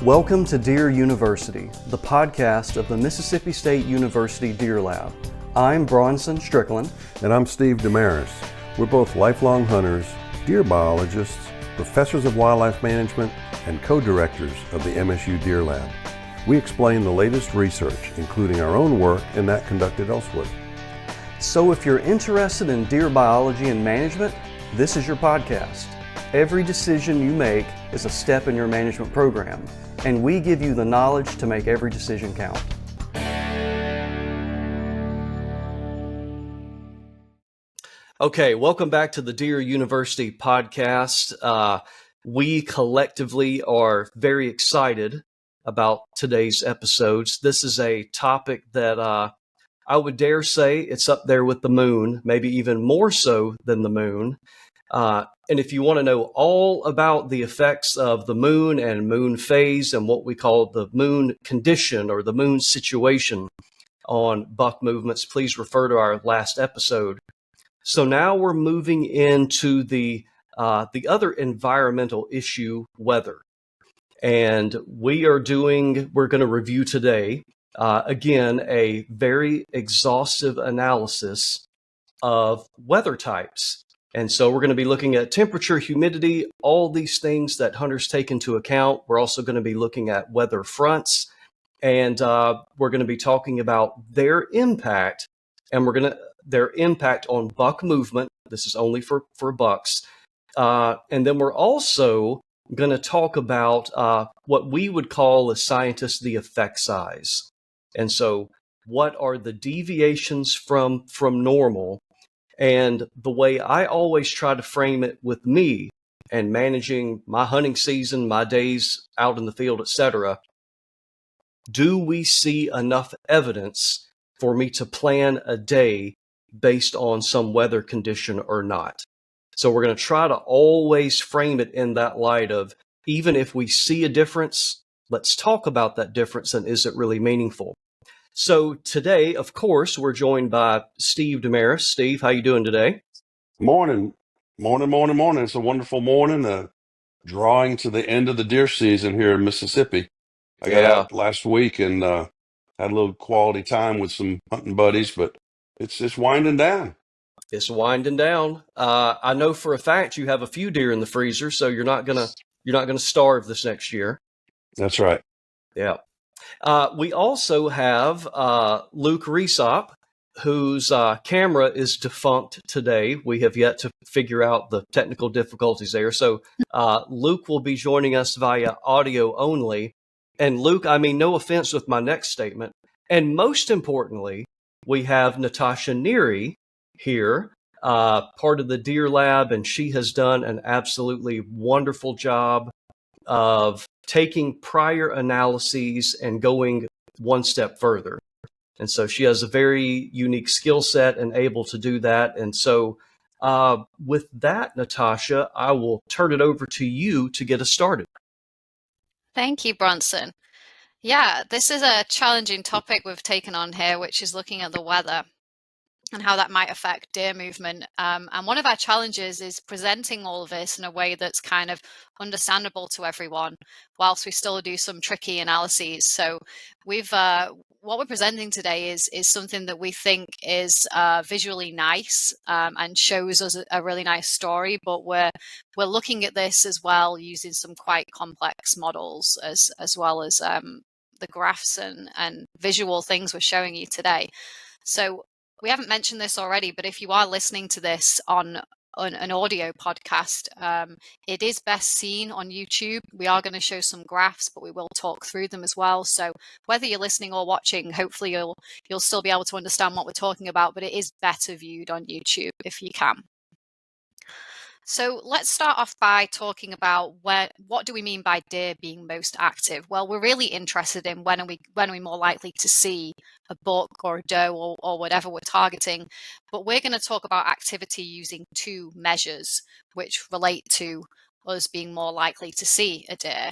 Welcome to Deer University, the podcast of the Mississippi State University Deer Lab. I'm Bronson Strickland. And I'm Steve Demarais. We're both lifelong hunters, deer biologists, professors of wildlife management, and co-directors of the MSU Deer Lab. We explain the latest research, including our own work and that conducted elsewhere. So if you're interested in deer biology and management, this is your podcast. Every decision you make is a step in your management program, and we give you the knowledge to make every decision count. Okay, welcome back to the Deer University podcast. We collectively are very excited about today's episodes. This is a topic that I would dare say it's up there with the moon, maybe even more so than the moon. And if you want to know all about the effects of the moon and moon phase and what we call the moon condition or the moon situation on buck movements, please refer to our last episode. So now we're moving into the other environmental issue, weather. And we're going to review today, again, a very exhaustive analysis of weather types. And so we're going to be looking at temperature, humidity, all these things that hunters take into account. We're also going to be looking at weather fronts, and we're going to be talking about their impact, and their impact on buck movement. This is only for bucks. And then we're also going to talk about what we would call as scientists the effect size. And so what are the deviations from normal? And the way I always try to frame it with me and managing my hunting season, my days out in the field, etc., do we see enough evidence for me to plan a day based on some weather condition or not? So we're going to try to always frame it in that light of, even if we see a difference, let's talk about that difference and is it really meaningful? So today, of course, we're joined by Steve Demarais. Steve, how you doing today? Morning. It's a wonderful morning, drawing to the end of the deer season here in Mississippi. I got out last week and had a little quality time with some hunting buddies, but it's just winding down. It's winding down. I know for a fact you have a few deer in the freezer, so you're not gonna starve this next year. That's right. Yeah. We also have Luke Resop, whose camera is defunct today. We have yet to figure out the technical difficulties there. So Luke will be joining us via audio only. And Luke, I mean, no offense with my next statement. And most importantly, we have Natasha Neary here, part of the Deer Lab, and she has done an absolutely wonderful job of taking prior analyses and going one step further. And so she has a very unique skill set and able to do that. And so with that, Natasha, I will turn it over to you to get us started. Thank you, Bronson. Yeah, this is a challenging topic we've taken on here, which is looking at the weather and how that might affect deer movement. And one of our challenges is presenting all of this in a way that's kind of understandable to everyone, whilst we still do some tricky analyses. So what we're presenting today is something that we think is visually nice and shows us a really nice story, but we're looking at this as well using some quite complex models as well as the graphs and visual things we're showing you today. So we haven't mentioned this already, but if you are listening to this on an audio podcast, it is best seen on YouTube. We are going to show some graphs, but we will talk through them as well. So whether you're listening or watching, hopefully you'll still be able to understand what we're talking about, but it is better viewed on YouTube if you can. So let's start off by talking about what do we mean by deer being most active? Well, we're really interested in when are we more likely to see a buck or a doe or whatever we're targeting. But we're going to talk about activity using two measures which relate to us being more likely to see a deer.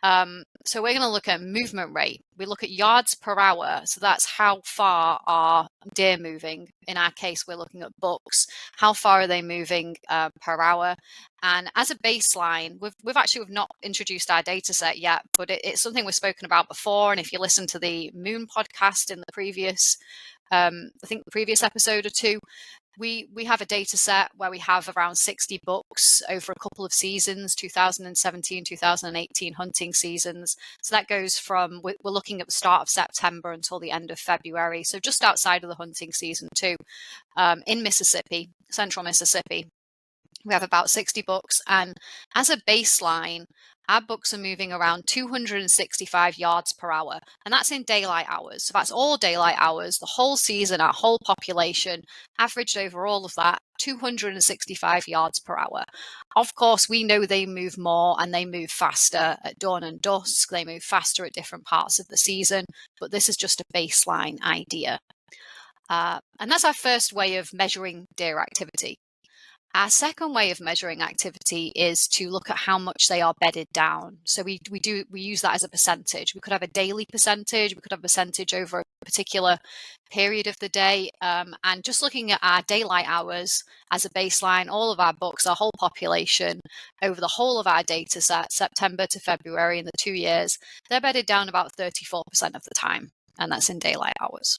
So we're going to look at movement rate. We look at yards per hour. So that's how far are deer moving. In our case, we're looking at bucks. How far are they moving per hour? And as a baseline, we've not introduced our data set yet, but it's something we've spoken about before. And if you listen to the Moon podcast in the previous, I think the previous episode or two, we have a data set where we have around 60 bucks over a couple of seasons, 2017, 2018 hunting seasons. So that goes from, we're looking at the start of September until the end of February. So just outside of the hunting season too, in Mississippi, central Mississippi. We have about 60 bucks, and as a baseline, our bucks are moving around 265 yards per hour, and that's in daylight hours. So that's all daylight hours, the whole season, our whole population, averaged over all of that, 265 yards per hour. Of course, we know they move more and they move faster at dawn and dusk. They move faster at different parts of the season, but this is just a baseline idea. And that's our first way of measuring deer activity. Our second way of measuring activity is to look at how much they are bedded down. So we use that as a percentage. We could have a daily percentage. We could have a percentage over a particular period of the day. And just looking at our daylight hours as a baseline, all of our bucks, our whole population, over the whole of our data set, September to February in the 2 years, they're bedded down about 34% of the time. And that's in daylight hours.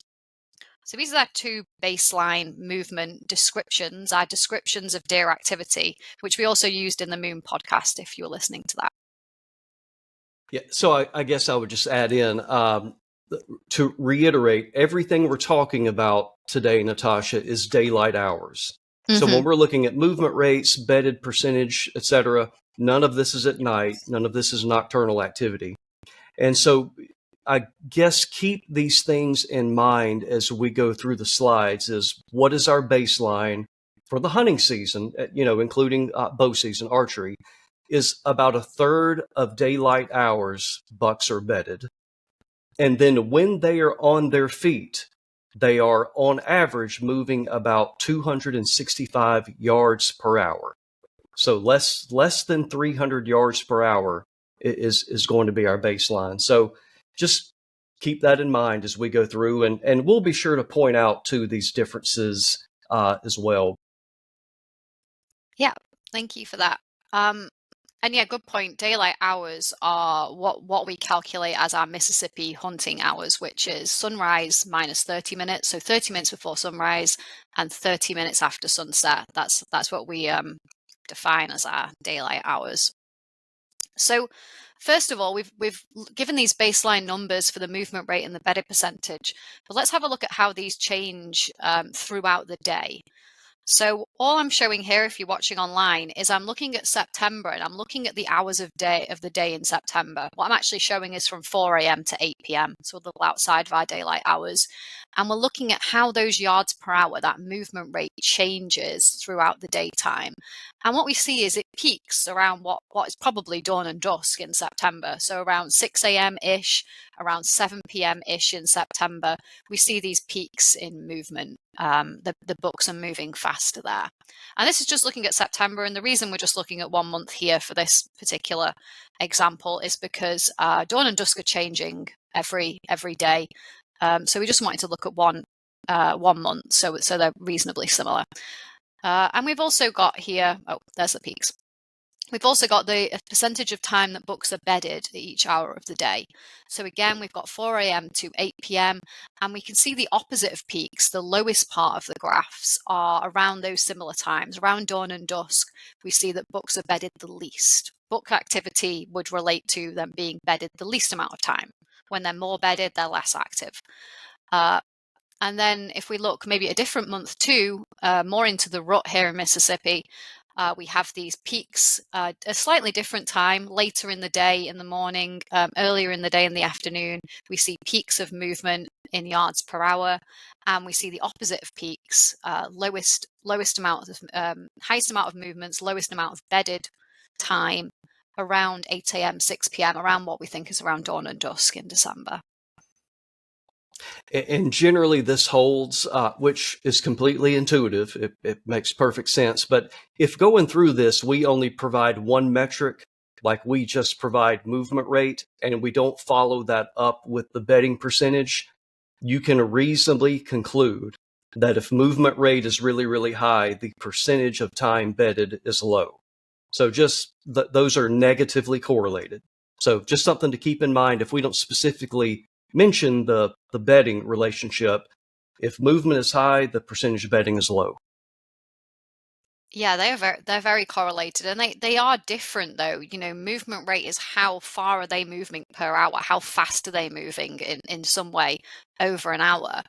So these are our two baseline movement descriptions, our descriptions of deer activity, which we also used in the Moon podcast, if you're listening to that. Yeah, so I guess I would just add in, to reiterate, everything we're talking about today, Natasha, is daylight hours. Mm-hmm. So when we're looking at movement rates, bedded percentage, et cetera, none of this is at night. None of this is nocturnal activity. And so I guess keep these things in mind as we go through the slides. Is what is our baseline for the hunting season, including bow season, archery, is about a third of daylight hours bucks are bedded. And then when they are on their feet, they are on average moving about 265 yards per hour. So less than 300 yards per hour is going to be our baseline. So just keep that in mind as we go through, and we'll be sure to point out to these differences as well. Yeah, thank you for that. And yeah, good point. Daylight hours are what we calculate as our Mississippi hunting hours, which is sunrise minus 30 minutes. So 30 minutes before sunrise and 30 minutes after sunset. That's what we define as our daylight hours. So first of all, we've given these baseline numbers for the movement rate and the bedded percentage, but let's have a look at how these change throughout the day. So all I'm showing here, if you're watching online, is I'm looking at September and I'm looking at the hours of the day in September. What I'm actually showing is from 4 a.m. to 8 p.m., so a little outside of our daylight hours. And we're looking at how those yards per hour, that movement rate, changes throughout the daytime. And what we see is it peaks around what is probably dawn and dusk in September. So around 6 a.m.-ish, around 7 p.m.-ish in September, we see these peaks in movement. The bucks are moving faster there. And this is just looking at September. And the reason we're just looking at 1 month here for this particular example is because dawn and dusk are changing every day. So we just wanted to look at one month, so they're reasonably similar. And we've also got here, there's the peaks. We've also got the percentage of time that bucks are bedded at each hour of the day. So again, we've got 4 a.m. to 8 p.m. and we can see the opposite of peaks. The lowest part of the graphs are around those similar times. Around dawn and dusk, we see that bucks are bedded the least. Buck activity would relate to them being bedded the least amount of time. When they're more bedded, they're less active. And then if we look maybe a different month too, more into the rut here in Mississippi, we have these peaks, a slightly different time, later in the day, in the morning, earlier in the day, in the afternoon. We see peaks of movement in yards per hour, and we see the opposite of peaks, highest amount of movements, lowest amount of bedded time around 8 a.m., 6 p.m., around what we think is around dawn and dusk in December. And generally this holds, which is completely intuitive. It makes perfect sense. But if going through this, we only provide one metric, like we just provide movement rate and we don't follow that up with the bedding percentage, you can reasonably conclude that if movement rate is really, really high, the percentage of time bedded is low. So just those are negatively correlated. So just something to keep in mind if we don't specifically mention the bedding relationship. If movement is high, the percentage of bedding is low. Yeah, they're very correlated, and they are different though. You know, movement rate is how far are they moving per hour, how fast are they moving in some way over an hour,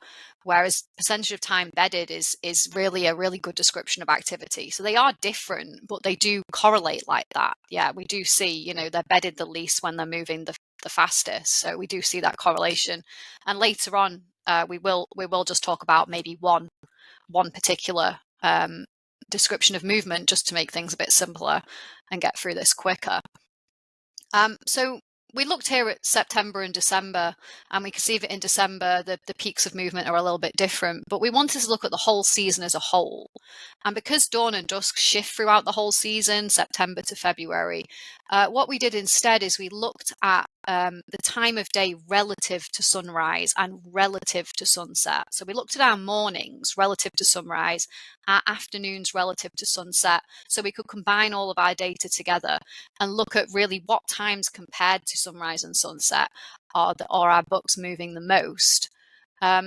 whereas percentage of time bedded is really a really good description of activity. So they are different, but they do correlate like that. Yeah, we do see, you know, they're bedded the least when they're moving the fastest. So we do see that correlation, and later on we will just talk about maybe one particular description of movement just to make things a bit simpler and get through this quicker. So we looked here at September and December, and we can see that in December the peaks of movement are a little bit different, but we wanted to look at the whole season as a whole. And because dawn and dusk shift throughout the whole season, September to February, what we did instead is we looked at the time of day relative to sunrise and relative to sunset. So we looked at our mornings relative to sunrise, our afternoons relative to sunset, so we could combine all of our data together and look at really what times compared to sunrise and sunset are our bucks moving the most.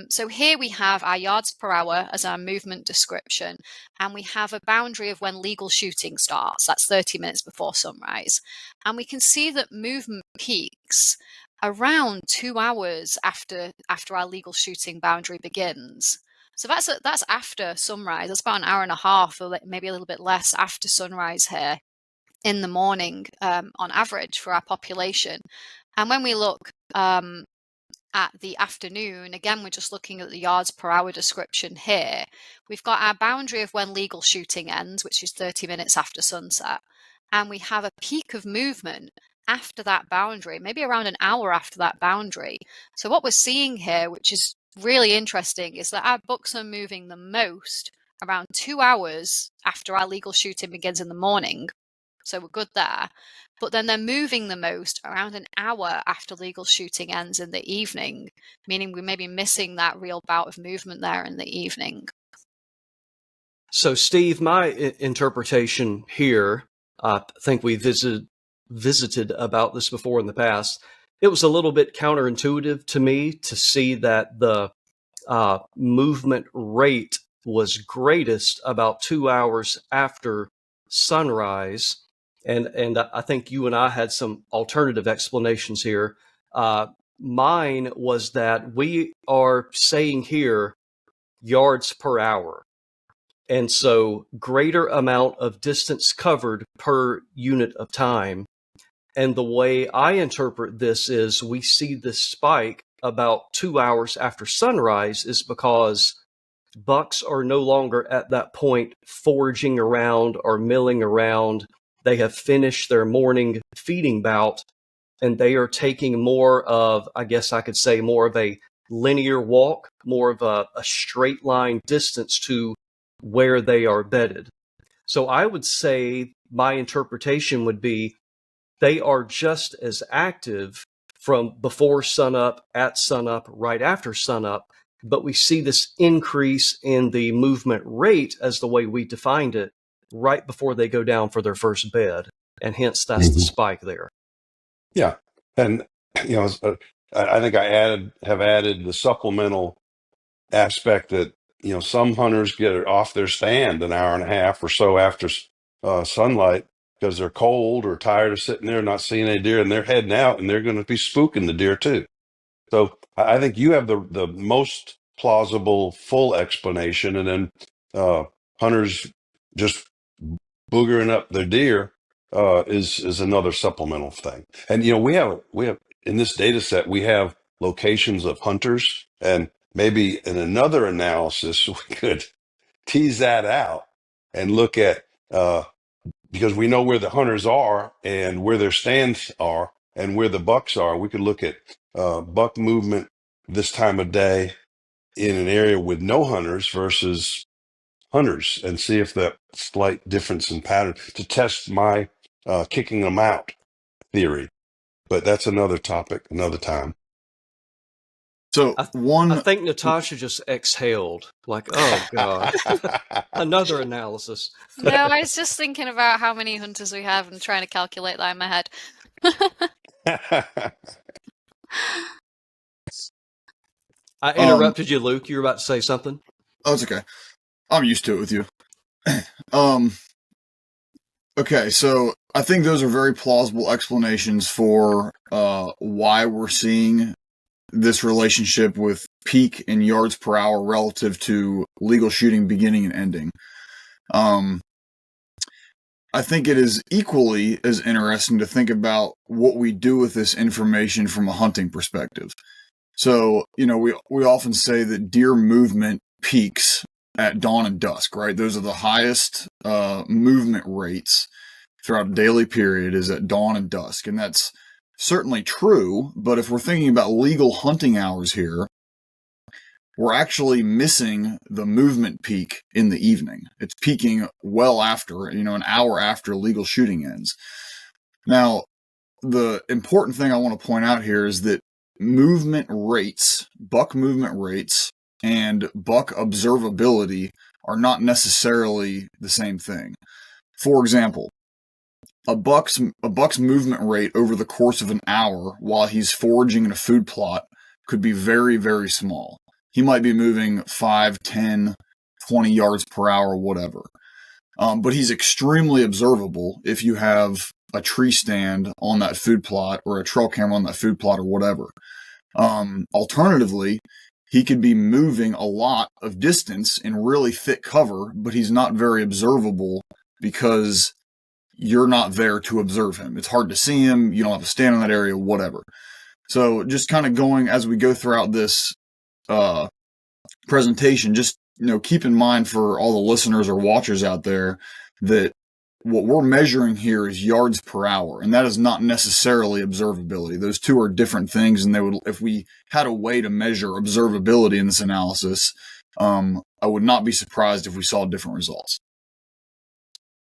So here we have our yards per hour as our movement description, and we have a boundary of when legal shooting starts. That's 30 minutes before sunrise. And we can see that movement peaks around 2 hours after our legal shooting boundary begins. So that's after sunrise. That's about an hour and a half, or maybe a little bit less after sunrise here in the morning on average for our population. And when we look at the afternoon, again, we're just looking at the yards per hour description here. We've got our boundary of when legal shooting ends, which is 30 minutes after sunset. And we have a peak of movement after that boundary, maybe around an hour after that boundary. So what we're seeing here, which is really interesting, is that our bucks are moving the most around 2 hours after our legal shooting begins in the morning. So we're good there. But then they're moving the most around an hour after legal shooting ends in the evening, meaning we may be missing that real bout of movement there in the evening. So, Steve, my interpretation here, I think we visited about this before in the past. It was a little bit counterintuitive to me to see that the movement rate was greatest about 2 hours after sunrise. And I think you and I had some alternative explanations here. Mine was that we are saying here yards per hour. And so greater amount of distance covered per unit of time. And the way I interpret this is we see this spike about 2 hours after sunrise is because bucks are no longer at that point foraging around or milling around. They have finished their morning feeding bout, and they are taking more of, I guess I could say, more of a linear walk, more of a straight line distance to where they are bedded. So I would say my interpretation would be they are just as active from before sunup, at sunup, right after sunup, but we see this increase in the movement rate as the way we defined it right before they go down for their first bed. And hence that's the spike there. Yeah. And, you know, I think have added the supplemental aspect that, you know, some hunters get off their stand an hour and a half or so after sunlight because they're cold or tired of sitting there not seeing any deer, and they're heading out and they're going to be spooking the deer too. So I think you have the most plausible full explanation, and then hunters just boogering up their deer is another supplemental thing. And you know, we have in this data set we have locations of hunters, and maybe in another analysis we could tease that out and look at because we know where the hunters are and where their stands are and where the bucks are. We could look at buck movement this time of day in an area with no hunters versus hunters and see if that slight difference in pattern to test my kicking them out theory, but that's another topic, another time. So I think Natasha just exhaled, like, oh God, another analysis. No, I was just thinking about how many hunters we have and trying to calculate that in my head. I interrupted you, Luke. You were about to say something? Oh, it's okay. I'm used to it with you. Okay, so I think those are very plausible explanations for why we're seeing this relationship with peak in yards per hour relative to legal shooting beginning and ending. I think it is equally as interesting to think about what we do with this information from a hunting perspective. So, we often say that deer movement peaks at dawn and dusk, right? Those are the highest movement rates throughout a daily period is at dawn and dusk. And that's certainly true. But if we're thinking about legal hunting hours here, we're actually missing the movement peak in the evening. It's peaking well after, an hour after legal shooting ends. Now, the important thing I want to point out here is that movement rates, buck movement rates, and buck observability are not necessarily the same thing. For example, a buck's movement rate over the course of an hour while he's foraging in a food plot could be very, very small. He might be moving 5, 10, 20 yards per hour, whatever. But he's extremely observable if you have a tree stand on that food plot or a trail camera on that food plot or whatever. Alternatively, he could be moving a lot of distance in really thick cover, but he's not very observable because you're not there to observe him. It's hard to see him. You don't have to stand in that area, whatever. So just kind of going as we go throughout this presentation, just keep in mind for all the listeners or watchers out there that what we're measuring here is yards per hour, and that is not necessarily observability. Those two are different things, and if we had a way to measure observability in this analysis, I would not be surprised if we saw different results.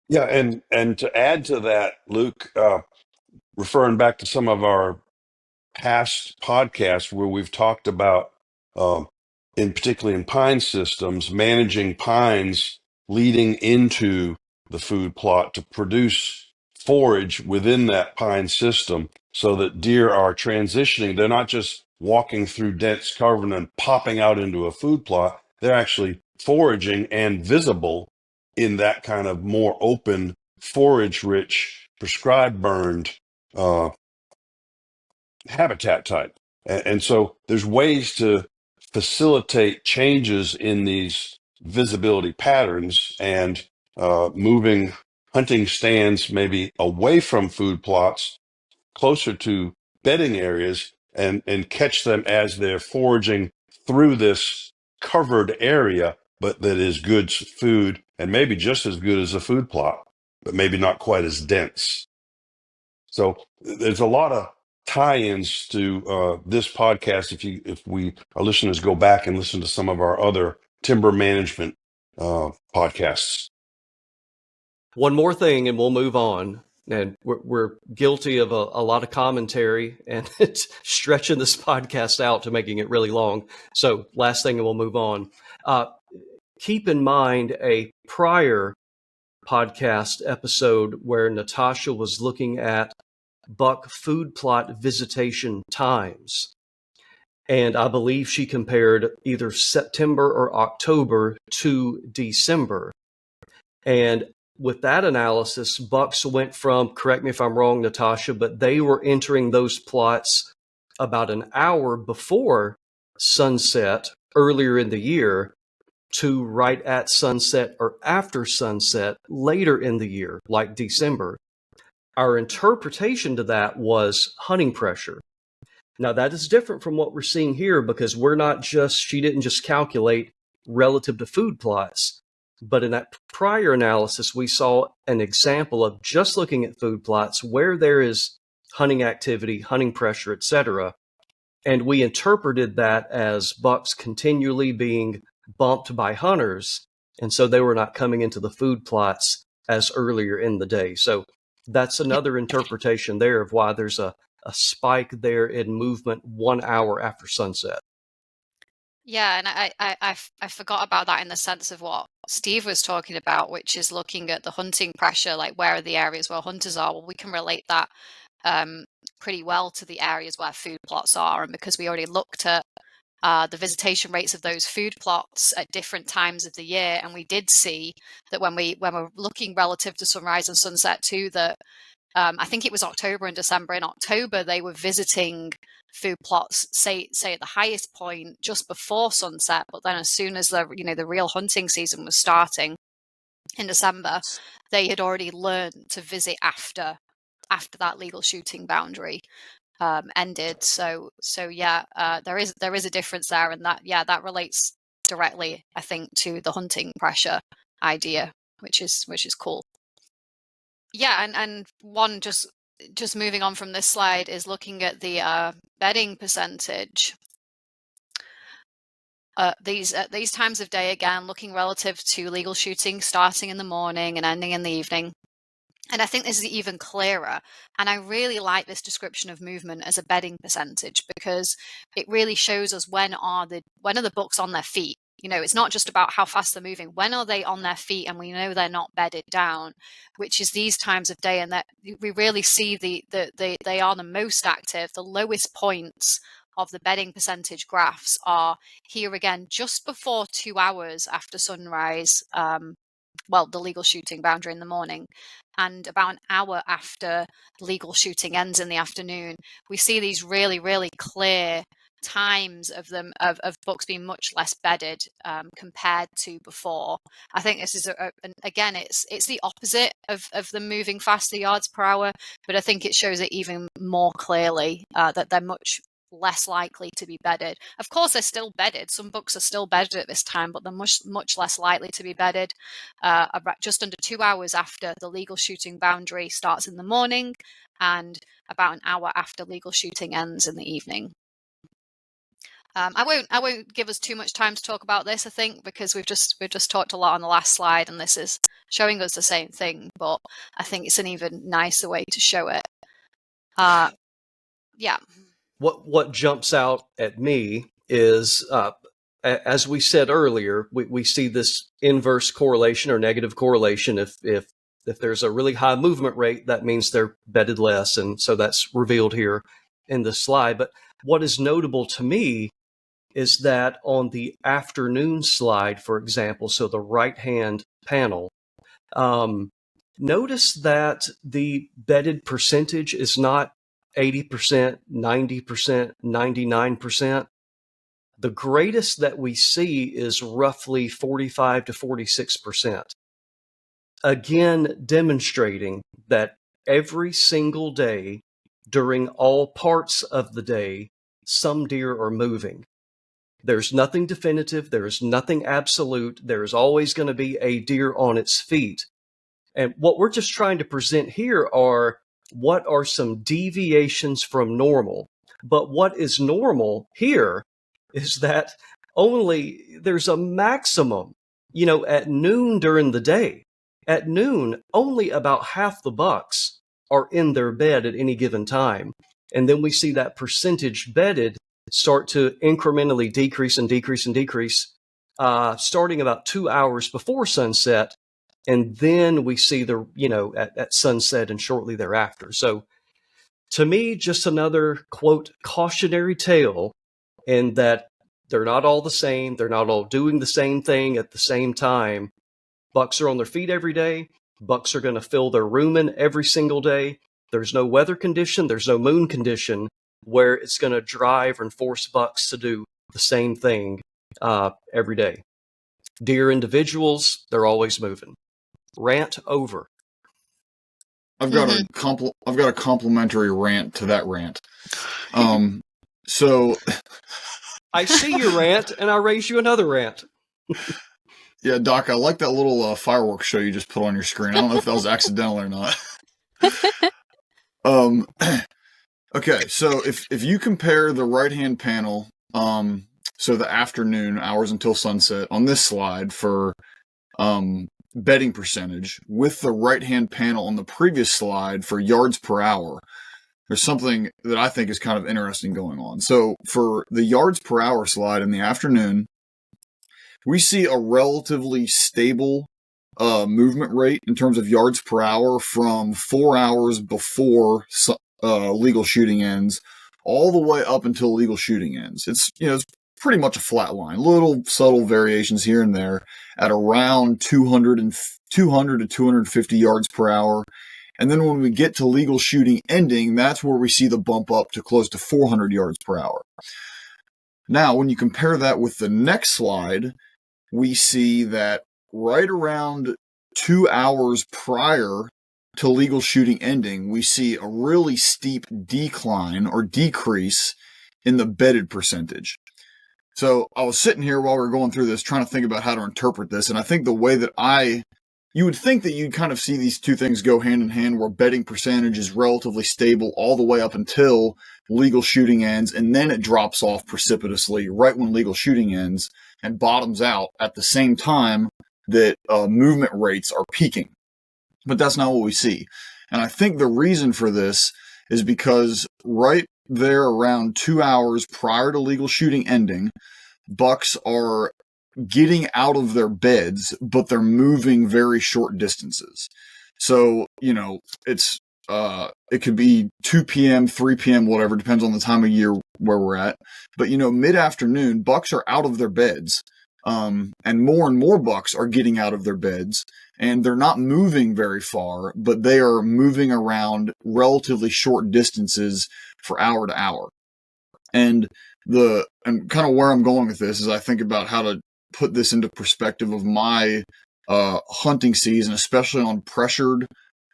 Yeah, and to add to that, Luke, referring back to some of our past podcasts where we've talked about, particularly in pine systems, managing pines leading into the food plot to produce forage within that pine system so that deer are transitioning. They're not just walking through dense cover and then popping out into a food plot. They're actually foraging and visible in that kind of more open, forage-rich, prescribed burned habitat type. And so there's ways to facilitate changes in these visibility patterns and moving hunting stands maybe away from food plots closer to bedding areas and catch them as they're foraging through this covered area, but that is good food and maybe just as good as a food plot, but maybe not quite as dense. So there's a lot of tie-ins to this podcast. If our listeners go back and listen to some of our other timber management podcasts. One more thing, and we'll move on. And we're guilty of a lot of commentary, and it's stretching this podcast out to making it really long. So last thing, and we'll move on. Keep in mind a prior podcast episode where Natasha was looking at buck food plot visitation times. And I believe she compared either September or October to December. And with that analysis, bucks went from, correct me if I'm wrong, Natasha, but they were entering those plots about an hour before sunset earlier in the year to right at sunset or after sunset later in the year, like December. Our interpretation to that was hunting pressure. Now, that is different from what we're seeing here because she didn't just calculate relative to food plots. But in that prior analysis, we saw an example of just looking at food plots where there is hunting activity, hunting pressure, etc. And we interpreted that as bucks continually being bumped by hunters. And so they were not coming into the food plots as earlier in the day. So that's another interpretation there of why there's a spike there in movement 1 hour after sunset. Yeah, and I forgot about that in the sense of what Steve was talking about, which is looking at the hunting pressure, like where are the areas where hunters are? Well, we can relate that pretty well to the areas where food plots are, and because we already looked at the visitation rates of those food plots at different times of the year, and we did see that when we're looking relative to sunrise and sunset too, that I think it was October and December. In October, they were visiting food plots, say at the highest point just before sunset, but then as soon as the real hunting season was starting in December, they had already learned to visit after that legal shooting boundary ended. So yeah, there is a difference there, and that relates directly, I think, to the hunting pressure idea, which is cool. Yeah, and one just moving on from this slide is looking at the bedding percentage. These times of day, again, looking relative to legal shooting starting in the morning and ending in the evening. And I think this is even clearer. And I really like this description of movement as a bedding percentage, because it really shows us when are the bucks on their feet. It's not just about how fast they're moving. When are they on their feet? And we know they're not bedded down, which is these times of day. And that we really see they are the most active. The lowest points of the bedding percentage graphs are here again, just before 2 hours after sunrise. The legal shooting boundary in the morning, and about an hour after legal shooting ends in the afternoon. We see these really, really clear times of them of bucks being much less bedded compared to before. I think this is again, it's the opposite of them moving faster yards per hour, but I think it shows it even more clearly that they're much less likely to be bedded. Of course, they're still bedded. Some bucks are still bedded at this time, but they're much less likely to be bedded about just under 2 hours after the legal shooting boundary starts in the morning, and about an hour after legal shooting ends in the evening. I won't give us too much time to talk about this, I think, because we've just talked a lot on the last slide, and this is showing us the same thing, but I think it's an even nicer way to show it. Yeah. What jumps out at me is, as we said earlier, we see this inverse correlation or negative correlation. If there's a really high movement rate, that means they're bedded less, and so that's revealed here in the slide. But what is notable to me is that on the afternoon slide, for example, so the right-hand panel, notice that the bedded percentage is not 80%, 90%, 99%. The greatest that we see is roughly 45 to 46%. Again, demonstrating that every single day, during all parts of the day, some deer are moving. There's nothing definitive. There is nothing absolute. There is always going to be a deer on its feet. And what we're just trying to present here are what are some deviations from normal. But what is normal here is that only there's a maximum, at noon during the day. At noon, only about half the bucks are in their bed at any given time. And then we see that percentage bedded start to incrementally decrease and decrease and decrease, starting about 2 hours before sunset. And then we see at sunset and shortly thereafter. So to me, just another, quote, cautionary tale in that they're not all the same. They're not all doing the same thing at the same time. Bucks are on their feet every day. Bucks are going to fill their rumen every single day. There's no weather condition. There's no moon condition where it's going to drive and force bucks to do the same thing every day. Deer individuals, they're always moving. Rant over. I've got a complimentary rant to that rant. So I see your rant, and I raise you another rant. Yeah, Doc, I like that little fireworks show you just put on your screen. I don't know if that was accidental or not. Okay, so if you compare the right-hand panel, so the afternoon hours until sunset on this slide for bedding percentage with the right-hand panel on the previous slide for yards per hour, there's something that I think is kind of interesting going on. So for the yards per hour slide in the afternoon, we see a relatively stable movement rate in terms of yards per hour from 4 hours before legal shooting ends all the way up until legal shooting ends. It's pretty much a flat line, little subtle variations here and there at around 200 to 250 yards per hour. And then when we get to legal shooting ending, that's where we see the bump up to close to 400 yards per hour. Now, when you compare that with the next slide, we see that right around 2 hours prior to legal shooting ending, we see a really steep decline or decrease in the bedded percentage. So I was sitting here while we were going through this, trying to think about how to interpret this. And I think the way that you would think that you'd kind of see these two things go hand in hand, where bedding percentage is relatively stable all the way up until legal shooting ends, and then it drops off precipitously right when legal shooting ends and bottoms out at the same time that movement rates are peaking. But that's not what we see. And I think the reason for this is because right there around 2 hours prior to legal shooting ending, bucks are getting out of their beds, but they're moving very short distances. So, it's it could be 2 p.m., 3 p.m., whatever, depends on the time of year where we're at. But, mid-afternoon, bucks are out of their beds. And more bucks are getting out of their beds, and they're not moving very far, but they are moving around relatively short distances for hour to hour. And kind of where I'm going with this is I think about how to put this into perspective of my hunting season, especially on pressured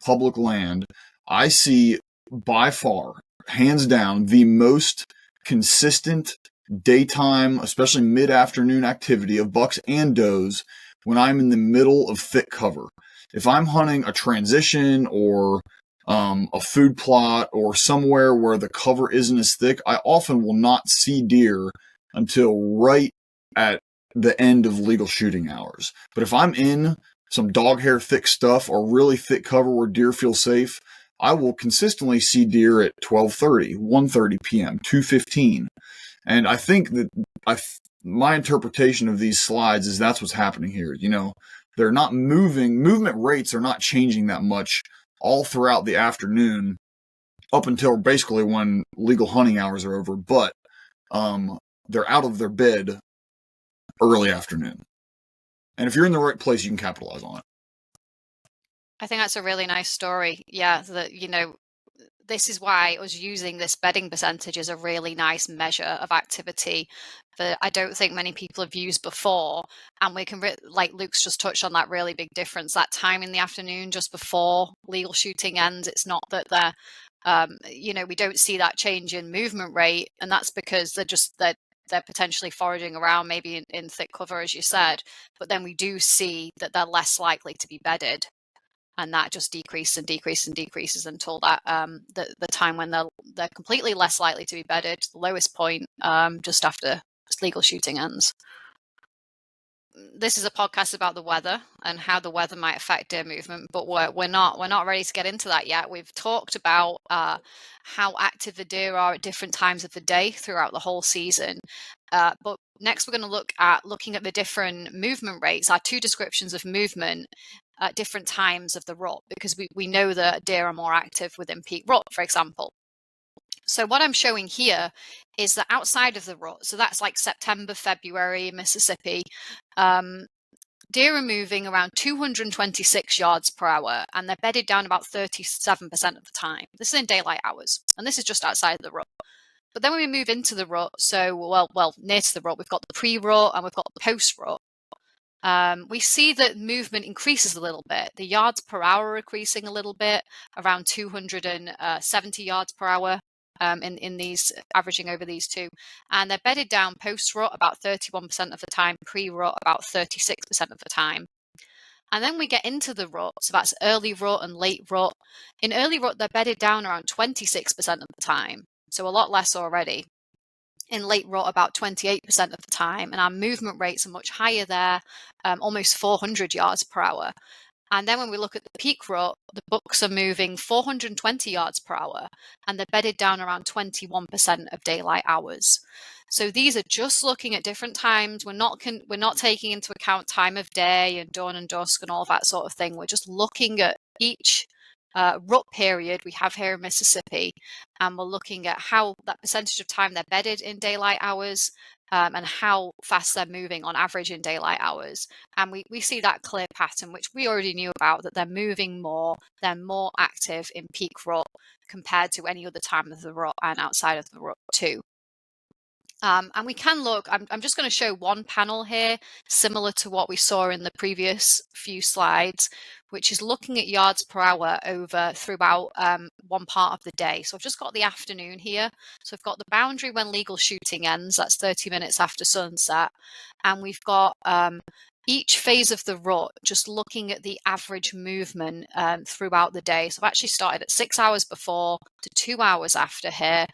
public land. I see by far, hands down, the most consistent daytime, especially mid-afternoon activity of bucks and does when I'm in the middle of thick cover. If I'm hunting a transition or a food plot or somewhere where the cover isn't as thick, I often will not see deer until right at the end of legal shooting hours. But if I'm in some dog hair thick stuff or really thick cover where deer feel safe, I will consistently see deer at 12:30, 1:30 p.m., 2:15. And I think that my interpretation of these slides is that's what's happening here. They're not moving. Movement rates are not changing that much all throughout the afternoon up until basically when legal hunting hours are over. But they're out of their bed early afternoon. And if you're in the right place, you can capitalize on it. I think that's a really nice story. Yeah, that this is why us using this bedding percentage is a really nice measure of activity that I don't think many people have used before. And we can, like Luke's just touched on, that really big difference, that time in the afternoon just before legal shooting ends. It's not that we don't see that change in movement rate. And that's because they're potentially foraging around, maybe in thick cover, as you said. But then we do see that they're less likely to be bedded. And that just decreases and decreases and decreases until that the time when they're completely less likely to be bedded, the lowest point, just after legal shooting ends. This is a podcast about the weather and how the weather might affect deer movement, but we're not ready to get into that yet. We've talked about how active the deer are at different times of the day throughout the whole season. But next, we're going to look at the different movement rates, our two descriptions of movement at different times of the rut, because we know that deer are more active within peak rut, for example. So what I'm showing here is that outside of the rut, so that's like September, February, Mississippi, deer are moving around 226 yards per hour, and they're bedded down about 37% of the time. This is in daylight hours, and this is just outside the rut. But then when we move into the rut, so near to the rut, we've got the pre-rut and we've got the post-rut. We see that movement increases a little bit. The yards per hour are increasing a little bit, around 270 yards per hour in these, averaging over these two. And they're bedded down post-rut about 31% of the time, pre-rut about 36% of the time. And then we get into the rut, so that's early rut and late rut. In early rut, they're bedded down around 26% of the time, so a lot less already. in late rut about 28% of the time, and our movement rates are much higher there, almost 400 yards per hour. And then when we look at the peak rut, the bucks are moving 420 yards per hour, and they're bedded down around 21% of daylight hours. So these are just looking at different times. We're not taking into account time of day and dawn and dusk and all that sort of thing. We're just looking at each rut period we have here in Mississippi, and we're looking at how that percentage of time they're bedded in daylight hours, and how fast they're moving on average in daylight hours. And we see that clear pattern, which we already knew about, that they're moving more, they're more active in peak rut compared to any other time of the rut and outside of the rut too. And we can look, I'm just going to show one panel here, similar to what we saw in the previous few slides, which is looking at yards per hour over through about one part of the day. So I've just got the afternoon here. So I've got the boundary when legal shooting ends, that's 30 minutes after sunset. And we've got each phase of the rut, just looking at the average movement throughout the day. So I've actually started at 6 hours before to 2 hours after here.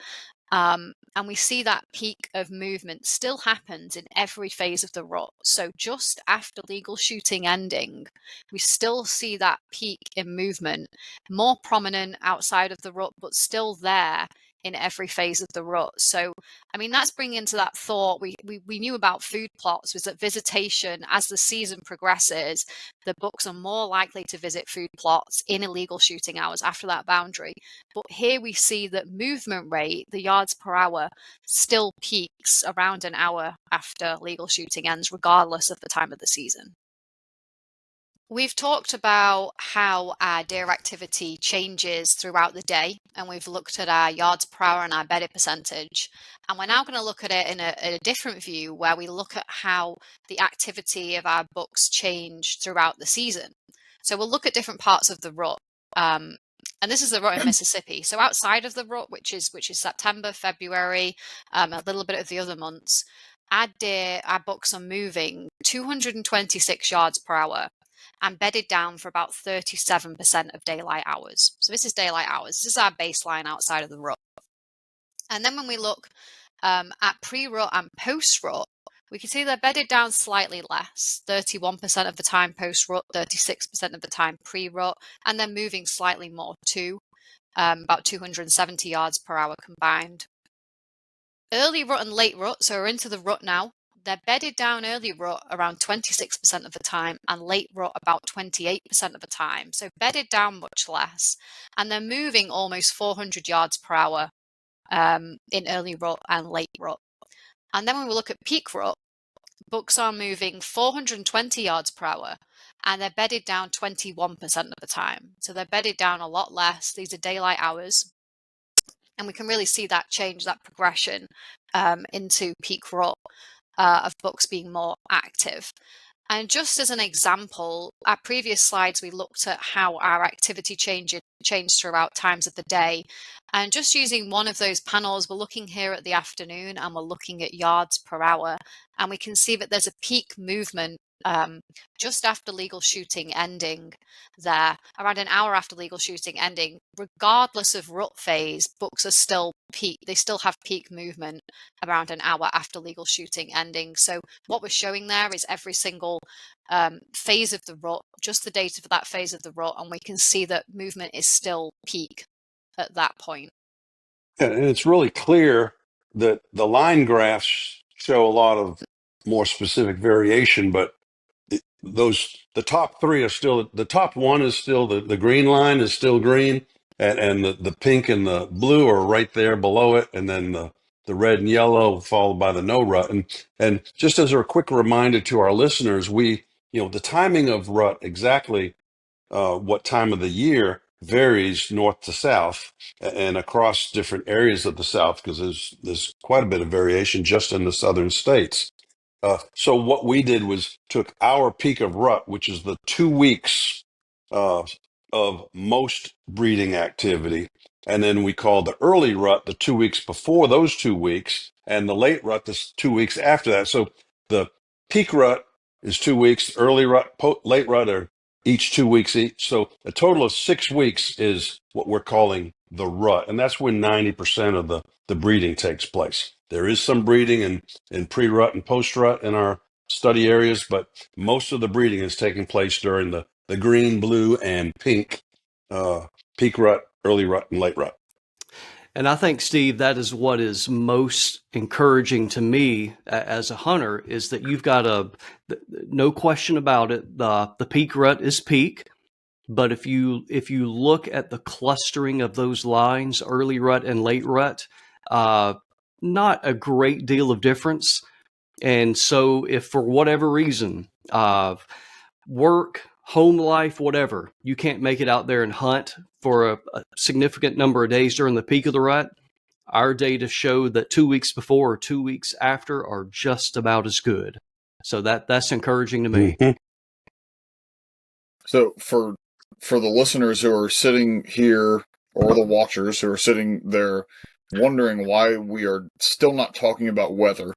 And we see that peak of movement still happens in every phase of the rut. So just after legal shooting ending, we still see that peak in movement, more prominent outside of the rut, but still there in every phase of the rut. So, I mean, that's bringing into that thought we knew about food plots, was that visitation, as the season progresses, the bucks are more likely to visit food plots in illegal shooting hours after that boundary. But here we see that movement rate, the yards per hour, still peaks around an hour after legal shooting ends, regardless of the time of the season. We've talked about how our deer activity changes throughout the day, and we've looked at our yards per hour and our bedded percentage. And we're now going to look at it in a different view, where we look at how the activity of our bucks change throughout the season. So we'll look at different parts of the rut. And this is the rut in Mississippi. So outside of the rut, which is September, February, a little bit of the other months, our bucks are moving 226 yards per hour and bedded down for about 37% of daylight hours. So this is daylight hours. This is our baseline outside of the rut. And then when we look at pre-rut and post-rut, we can see they're bedded down slightly less, 31% of the time post-rut, 36% of the time pre-rut, and they're moving slightly more too, about 270 yards per hour combined. Early rut and late rut, so we're into the rut now, they're bedded down early rut around 26% of the time and late rut about 28% of the time. So bedded down much less, and they're moving almost 400 yards per hour in early rut and late rut. And then when we look at peak rut, bucks are moving 420 yards per hour and they're bedded down 21% of the time. So they're bedded down a lot less. These are daylight hours. And we can really see that change, that progression into peak rut of bucks being more active. And just as an example, our previous slides, we looked at how our activity changed throughout times of the day. And just using one of those panels, we're looking here at the afternoon and we're looking at yards per hour. And we can see that there's a peak movement just after legal shooting ending there, around an hour after legal shooting ending. Regardless of rut phase, bucks are still peak. They still have peak movement around an hour after legal shooting ending. So what we're showing there is every single phase of the rut, just the data for that phase of the rut, and we can see that movement is still peak at that point. And it's really clear that the line graphs show a lot of more specific variation, but the top three are still, the top one is still, the green line is still green, and the pink and the blue are right there below it, and then the red and yellow followed by the no rut. And just as a quick reminder to our listeners, the timing of rut, exactly what time of the year, varies north to south and across different areas of the South, because there's quite a bit of variation just in the southern states. So what we did was took our peak of rut, which is the 2 weeks of most breeding activity, and then we called the early rut the 2 weeks before those 2 weeks, and the late rut the 2 weeks after that. So the peak rut is 2 weeks, early rut, late rut are each 2 weeks each. So a total of 6 weeks is what we're calling the rut, and that's when 90% of the breeding takes place. There is some breeding in pre-rut and post-rut in our study areas, but most of the breeding is taking place during the green, blue, and pink peak rut, early rut, and late rut. And I think, Steve, that is what is most encouraging to me as a hunter, is that you've got no question about it, the peak rut is peak. But if you look at the clustering of those lines, early rut and late rut, not a great deal of difference. And so if for whatever reason, work, home life, whatever, you can't make it out there and hunt for a significant number of days during the peak of the rut, our data show that 2 weeks before or 2 weeks after are just about as good. So that's encouraging to me. Mm-hmm. So for the listeners who are sitting here, or the watchers who are sitting there wondering why we are still not talking about weather,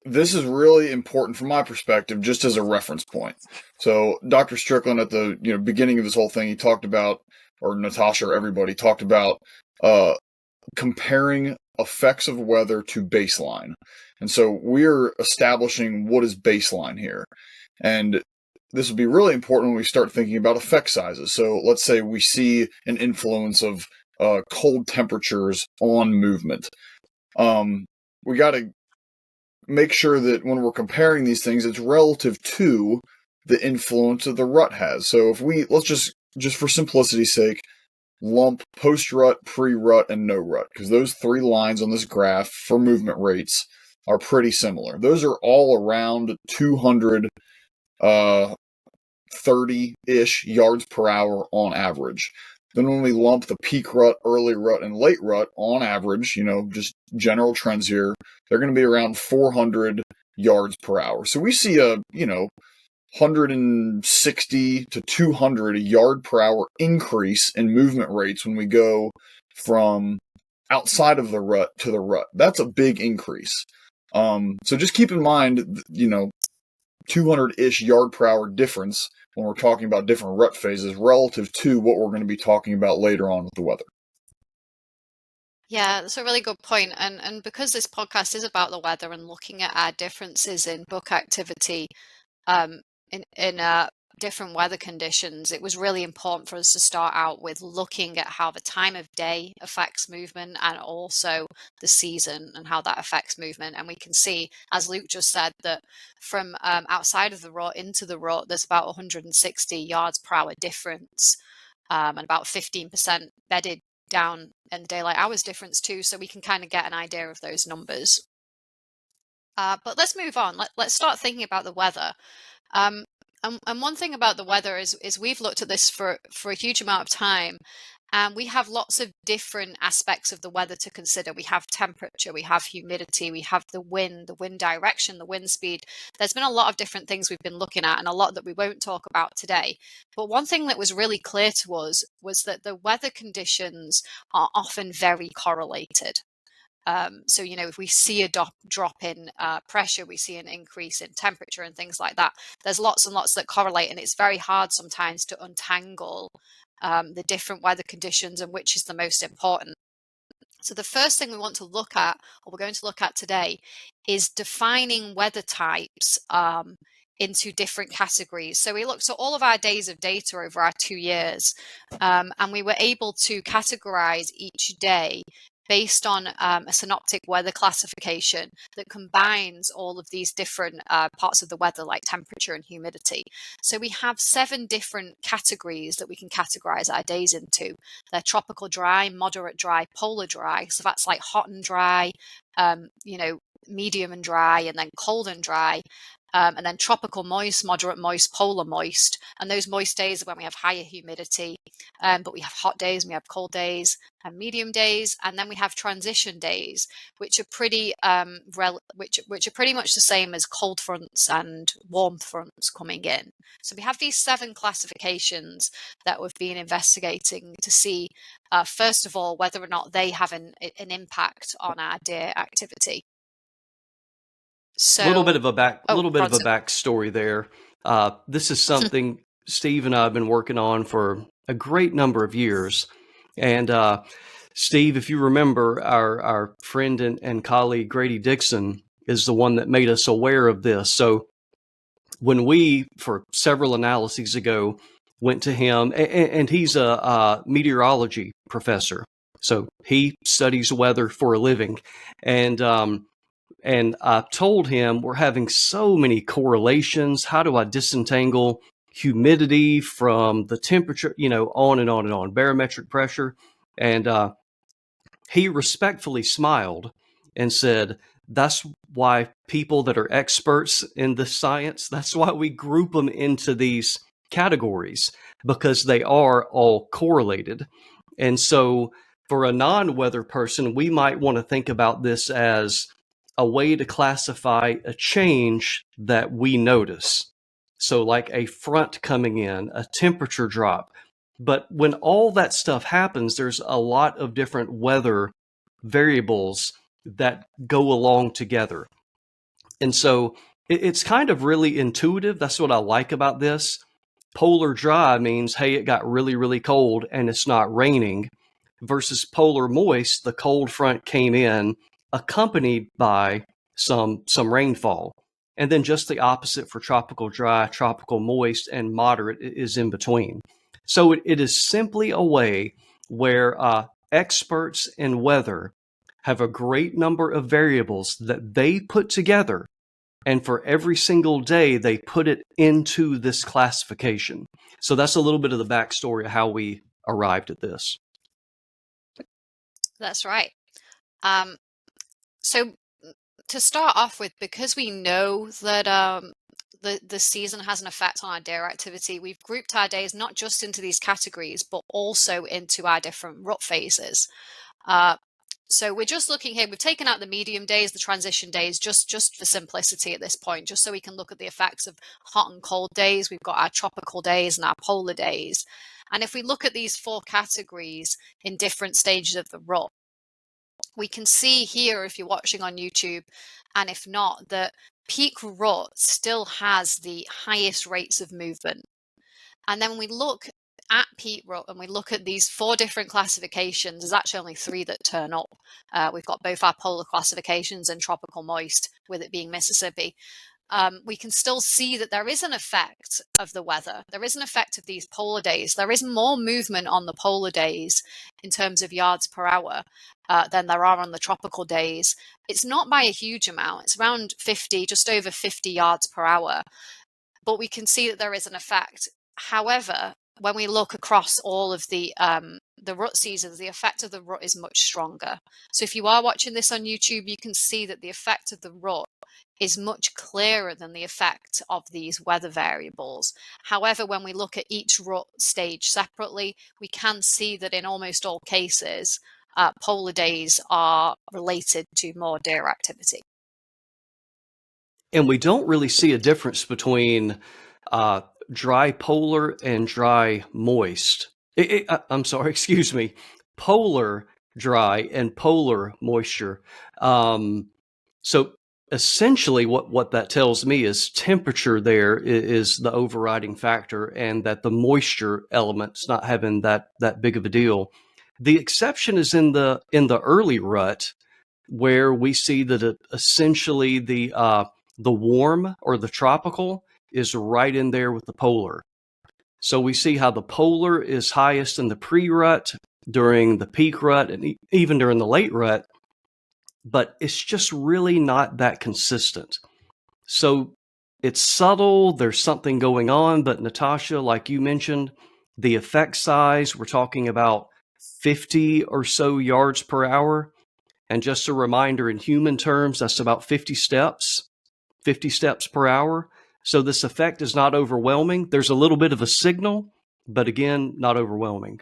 this is really important from my perspective, just as a reference point. So Dr. Strickland, at the beginning of this whole thing, he talked about, or Natasha, or everybody talked about comparing effects of weather to baseline. And so we're establishing what is baseline here. And this will be really important when we start thinking about effect sizes. So let's say we see an influence of cold temperatures on movement. We got to make sure that when we're comparing these things, it's relative to the influence that the rut has. So if let's just for simplicity's sake, lump post-rut, pre-rut, and no-rut, because those three lines on this graph for movement rates are pretty similar. Those are all around 230-ish yards per hour on average. Then when we lump the peak rut, early rut, and late rut on average, just general trends here, they're going to be around 400 yards per hour. So we see a, 160 to 200 yard per hour increase in movement rates when we go from outside of the rut to the rut. That's a big increase. So just keep in mind, 200-ish yard per hour difference when we're talking about different rut phases relative to what we're going to be talking about later on with the weather. Yeah, that's a really good point. And because this podcast is about the weather and looking at our differences in book activity in different weather conditions, it was really important for us to start out with looking at how the time of day affects movement, and also the season and how that affects movement. And we can see, as Luke just said, that from outside of the rut into the rut, there's about 160 yards per hour difference, and about 15% bedded down in the daylight hours difference too. So we can kind of get an idea of those numbers. But let's move on. Let's start thinking about the weather. And one thing about the weather is we've looked at this for a huge amount of time, and we have lots of different aspects of the weather to consider. We have temperature, we have humidity, we have the wind direction, the wind speed. There's been a lot of different things we've been looking at, and a lot that we won't talk about today. But one thing that was really clear to us was that the weather conditions are often very correlated. So, if we see a drop in pressure, we see an increase in temperature and things like that. There's lots and lots that correlate, and it's very hard sometimes to untangle the different weather conditions and which is the most important. So the first thing we want to look at, or we're going to look at today, is defining weather types into different categories. So we looked at all of our days of data over our 2 years, and we were able to categorize each day based on a synoptic weather classification that combines all of these different parts of the weather, like temperature and humidity. So we have 7 different categories that we can categorize our days into. They're tropical dry, moderate dry, polar dry. So that's like hot and dry, medium and dry, and then cold and dry. And then tropical moist, moderate moist, polar moist. And those moist days are when we have higher humidity, but we have hot days, and we have cold days, and medium days, and then we have transition days, which are pretty which are pretty much the same as cold fronts and warm fronts coming in. So we have these 7 classifications that we've been investigating to see, first of all, whether or not they have an impact on our deer activity. So, a little bit of a Bronson. backstory there. This is something Steve and I have been working on for a great number of years, and Steve, if you remember, our friend and colleague Grady Dixon is the one that made us aware of this. So when we, for several analyses ago, went to him, and he's a meteorology professor, so he studies weather for a living, and I told him we're having so many correlations. How do I disentangle humidity from the temperature? On and on and on. Barometric pressure, and he respectfully smiled and said, that's why people that are experts in the science, that's why we group them into these categories, because they are all correlated. And so for a non-weather person, we might want to think about this as a way to classify a change that we notice. So like a front coming in, a temperature drop. But when all that stuff happens, there's a lot of different weather variables that go along together. And so it's kind of really intuitive. That's what I like about this. Polar dry means, hey, it got really, really cold and it's not raining, versus polar moist, the cold front came in accompanied by some rainfall. And then just the opposite for tropical dry, tropical moist, and moderate is in between. So it is simply a way where experts in weather have a great number of variables that they put together, and for every single day they put it into this classification. So that's a little bit of the backstory of how we arrived at this. That's right. So to start off with, because we know that the season has an effect on our deer activity, we've grouped our days not just into these categories, but also into our different rut phases. So we're just looking here, we've taken out the medium days, the transition days, just for simplicity at this point, just so we can look at the effects of hot and cold days. We've got our tropical days and our polar days. And if we look at these 4 categories in different stages of the rut, we can see here, if you're watching on YouTube, and if not, that peak rut still has the highest rates of movement. And then when we look at peak rut and we look at these 4 different classifications, there's actually only 3 that turn up. We've got both our polar classifications and tropical moist, with it being Mississippi. We can still see that there is an effect of the weather. There is an effect of these polar days. There is more movement on the polar days in terms of yards per hour than there are on the tropical days. It's not by a huge amount. It's around 50, just over 50 yards per hour. But we can see that there is an effect. However, when we look across all of the rut seasons, the effect of the rut is much stronger. So if you are watching this on YouTube, you can see that the effect of the rut is much clearer than the effect of these weather variables. However, when we look at each rut stage separately, we can see that in almost all cases, polar days are related to more deer activity. And we don't really see a difference between dry polar and dry moist. I'm sorry, excuse me, polar dry and polar moisture. So essentially what that tells me is temperature there is the overriding factor, and that the moisture element's not having that big of a deal. The exception is in the early rut, where we see that essentially the warm or the tropical is right in there with the polar. So we see how the polar is highest in the pre-rut, during the peak rut, and even during the late rut, but it's just really not that consistent. So it's subtle, there's something going on, but Natasha, like you mentioned, the effect size, we're talking about 50 or so yards per hour. And just a reminder, in human terms, that's about 50 steps per hour. So this effect is not overwhelming. There's a little bit of a signal, but again, not overwhelming.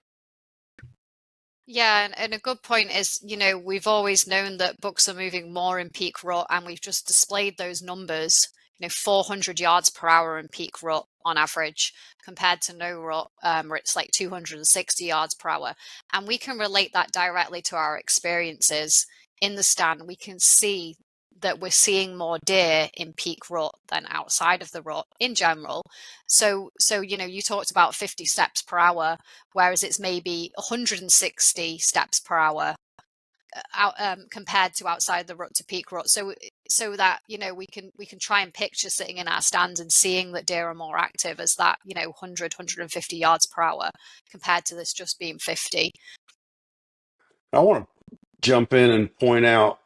Yeah, and a good point is, we've always known that bucks are moving more in peak rut, and we've just displayed those numbers, 400 yards per hour in peak rut on average, compared to no rut, where it's like 260 yards per hour. And we can relate that directly to our experiences in the stand. We can see that we're seeing more deer in peak rut than outside of the rut in general. So you talked about 50 steps per hour, whereas it's maybe 160 steps per hour compared to outside the rut to peak rut. So that we can try and picture sitting in our stands and seeing that deer are more active as that 150 yards per hour compared to this just being 50. I want to jump in and point out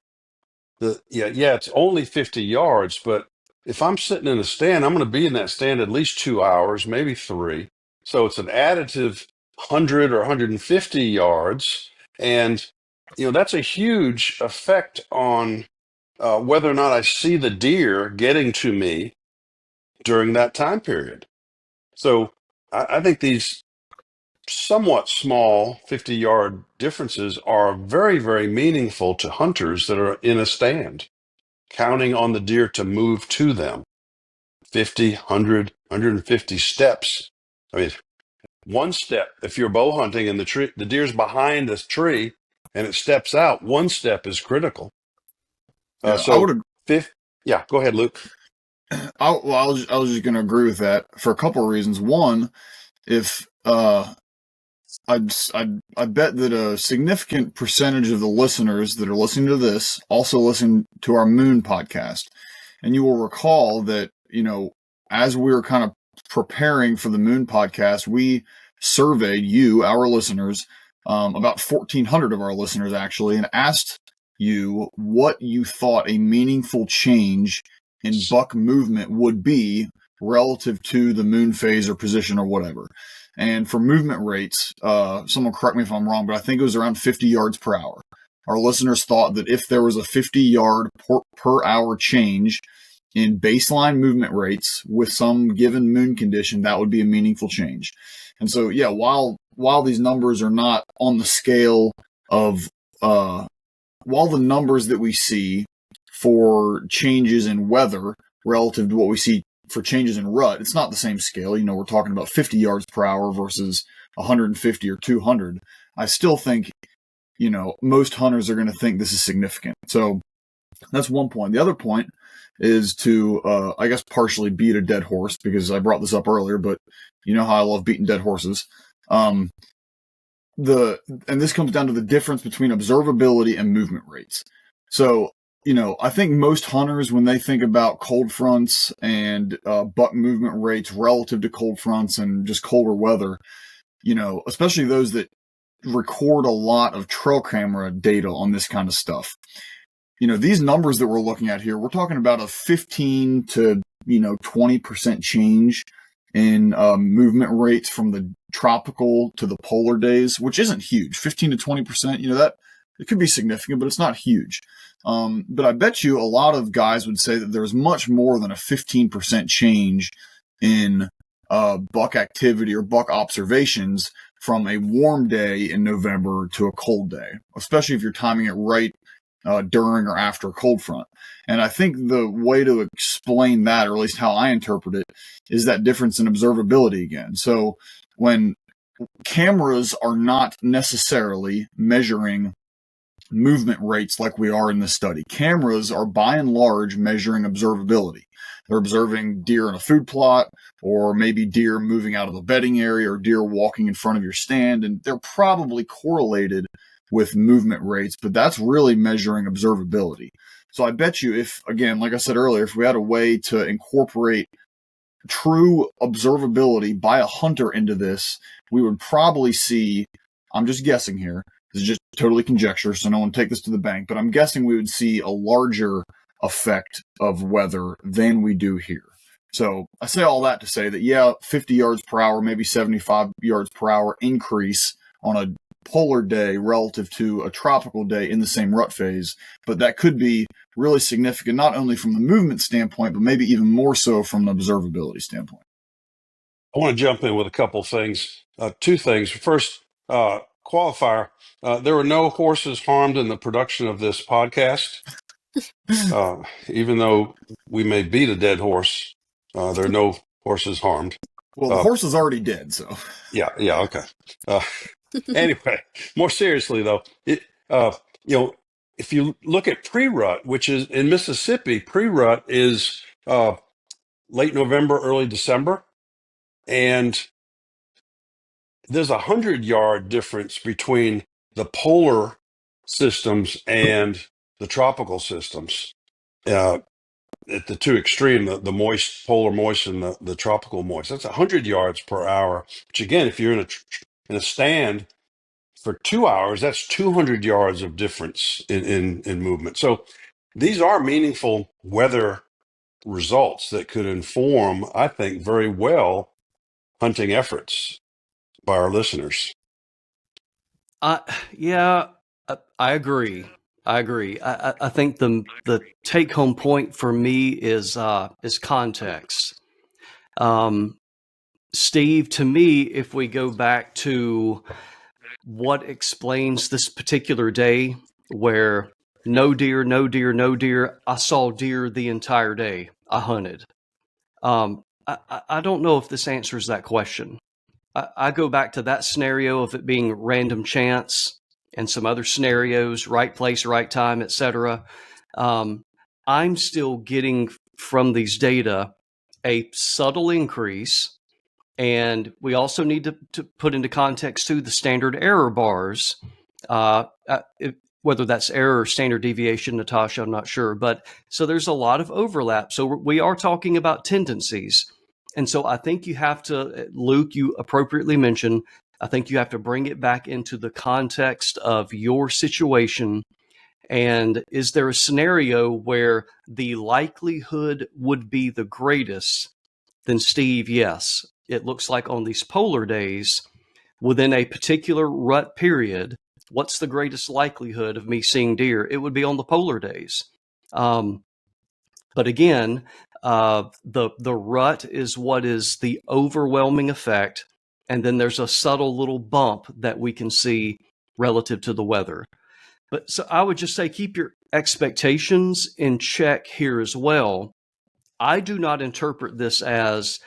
that it's only 50 yards, but if I'm sitting in a stand, I'm going to be in that stand at least 2 hours, maybe 3. So it's an additive 100 or 150 yards, and that's a huge effect on whether or not I see the deer getting to me during that time period. So I think these somewhat small 50-yard differences are very, very meaningful to hunters that are in a stand, counting on the deer to move to them. 50, 100, 150 steps. I mean, one step, if you're bow hunting and the deer's behind this tree and it steps out, one step is critical. Yeah, Go ahead, Luke. I was just going to agree with that for a couple of reasons. One, if I bet that a significant percentage of the listeners that are listening to this also listen to our Moon podcast, and you will recall that as we were kind of preparing for the Moon podcast, we surveyed you, our listeners, about 1,400 of our listeners actually, and asked you what you thought a meaningful change in buck movement would be relative to the moon phase or position or whatever. And for movement rates, someone correct me if I'm wrong, but I think it was around 50 yards per hour. Our listeners thought that if there was a 50 yard per hour change in baseline movement rates with some given moon condition, that would be a meaningful change. And so, yeah, while these numbers are not on the scale of, while the numbers that we see for changes in weather relative to what we see for changes in rut, it's not the same scale. We're talking about 50 yards per hour versus 150 or 200. I still think, most hunters are going to think this is significant. So that's one point. The other point is to, I guess, partially beat a dead horse, because I brought this up earlier, but you know how I love beating dead horses. And this comes down to the difference between observability and movement rates. So, I think most hunters, when they think about cold fronts and buck movement rates relative to cold fronts and just colder weather, especially those that record a lot of trail camera data on this kind of stuff, these numbers that we're looking at here, we're talking about a 15 to 20% change in movement rates from the tropical to the polar days, which isn't huge. 15 to 20%, that it could be significant, but it's not huge. But I bet you a lot of guys would say that there's much more than a 15% change in buck activity or buck observations from a warm day in November to a cold day, especially if you're timing it right during or after a cold front. And I think the way to explain that, or at least how I interpret it, is that difference in observability again. So when cameras are not necessarily measuring movement rates like we are in this study, cameras are by and large measuring observability. They're observing deer in a food plot, or maybe deer moving out of the bedding area, or deer walking in front of your stand, and they're probably correlated with movement rates, but that's really measuring observability. So I bet you if, again, like I said earlier, if we had a way to incorporate true observability by a hunter into this, we would probably see, I'm just guessing here, this is just totally conjecture, so no one take this to the bank, but I'm guessing we would see a larger effect of weather than we do here. So I say all that to say that, 50 yards per hour, maybe 75 yards per hour increase on a polar day relative to a tropical day in the same rut phase, but that could be really significant, not only from the movement standpoint, but maybe even more so from an observability standpoint. I want to jump in with a couple things. Two things. First, qualifier. There were no horses harmed in the production of this podcast. Even though we may beat a dead horse, there are no horses harmed. Well, the horse is already dead, so. Yeah, okay. Anyway, more seriously though, if you look at pre-rut, which is in Mississippi, pre-rut is late November, early December, and there's 100-yard difference between the polar systems and the tropical systems. At the two extreme, the moist, polar moist, and the tropical moist. That's 100 yards per hour. Which again, if you're in a stand for 2 hours, that's 200 yards of difference in movement. So these are meaningful weather results that could inform, I think, very well hunting efforts by our listeners. Yeah, I agree. I think the take home point for me is context. Steve, to me, if we go back to what explains this particular day where no deer, no deer, no deer, I saw deer the entire day. I hunted. I don't know if this answers that question. I go back to that scenario of it being random chance and some other scenarios, right place, right time, etc. I'm still getting from these data a subtle increase. And we also need to put into context too the standard error bars, whether that's error or standard deviation, Natasha, I'm not sure. But so there's a lot of overlap. So we are talking about tendencies. And so I think you have to, Luke, you appropriately mentioned, I think you have to bring it back into the context of your situation. And is there a scenario where the likelihood would be the greatest? Then, Steve, yes, it looks like on these polar days, within a particular rut period, what's the greatest likelihood of me seeing deer? It would be on the polar days. But again, the rut is what is the overwhelming effect, and then there's a subtle little bump that we can see relative to the weather. But so I would just say keep your expectations in check here as well. I do not interpret this as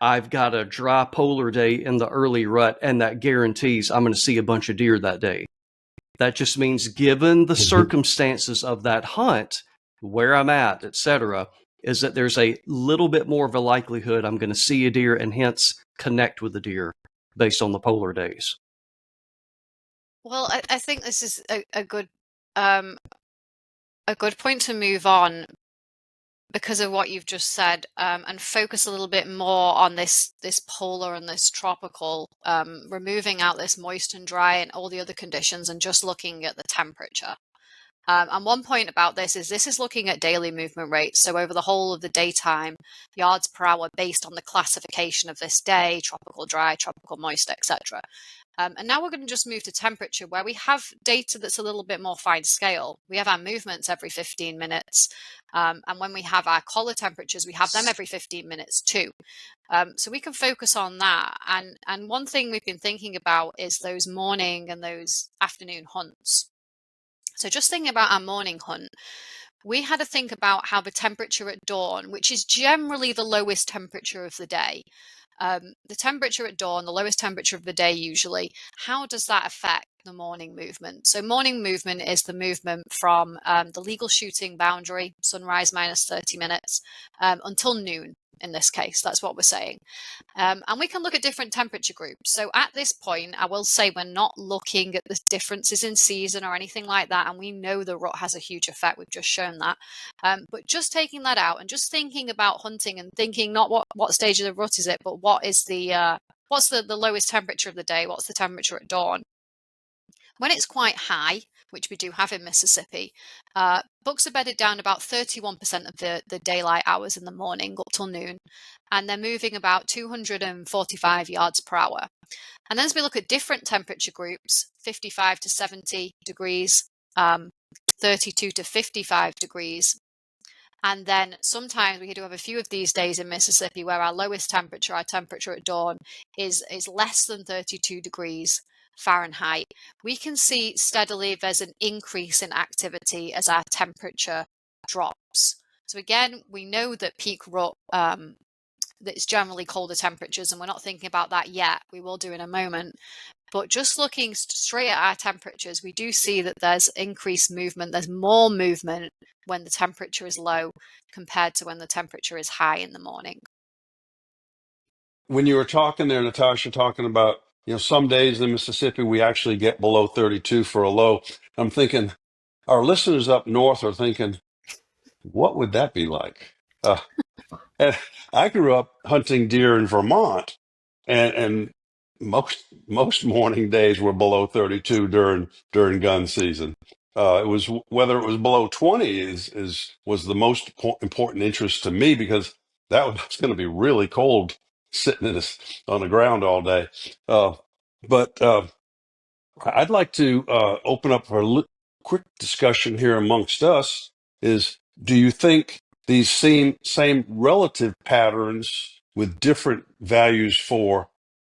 I've got a dry polar day in the early rut and that guarantees I'm going to see a bunch of deer that day. That just means given the circumstances of that hunt, where I'm at, etc., is that there's a little bit more of a likelihood I'm going to see a deer and hence connect with the deer based on the polar days. Well, I think this is a good point to move on because of what you've just said, and focus a little bit more on this polar and this tropical, removing out this moist and dry and all the other conditions and just looking at the temperature. And one point about this is looking at daily movement rates. So over the whole of the daytime, yards per hour based on the classification of this day, tropical dry, tropical moist, etc. And now we're going to just move to temperature, where we have data that's a little bit more fine scale. We have our movements every 15 minutes. And when we have our collar temperatures, we have them every 15 minutes too. So we can focus on that. And one thing we've been thinking about is those morning and those afternoon hunts. So just thinking about our morning hunt, we had to think about how the temperature at dawn, which is generally the lowest temperature of the day, the temperature at dawn, the lowest temperature of the day usually, how does that affect the morning movement? So morning movement is the movement from the legal shooting boundary, sunrise minus 30 minutes, until noon. In this case, that's what we're saying. And we can look at different temperature groups. So at this point, I will say we're not looking at the differences in season or anything like that. And we know the rut has a huge effect. We've just shown that. But just taking that out and just thinking about hunting and thinking not what stage of the rut is it, but what is what's the lowest temperature of the day? What's the temperature at dawn? When it's quite high, which we do have in Mississippi, bucks are bedded down about 31% of the daylight hours in the morning up till noon, and they're moving about 245 yards per hour. And then as we look at different temperature groups, 55 to 70 degrees, 32 to 55 degrees, and then sometimes we do have a few of these days in Mississippi where our lowest temperature, our temperature at dawn, is less than 32 degrees Fahrenheit. We can see steadily there's an increase in activity as our temperature drops. So again, we know that peak rut, that it's generally colder temperatures, and we're not thinking about that yet. We will do in a moment. But just looking straight at our temperatures, we do see that there's increased movement. There's more movement when the temperature is low compared to when the temperature is high in the morning. When you were talking there, Natasha, talking about, some days in Mississippi, we actually get below 32 for a low. I'm thinking our listeners up north are thinking, what would that be like? And I grew up hunting deer in Vermont, and most morning days were below 32 during gun season. It was whether it was below 20 was the most important interest to me, because that was going to be really cold sitting on the ground all day. But I'd like to open up for a quick discussion here amongst us. Do you think these same relative patterns with different values for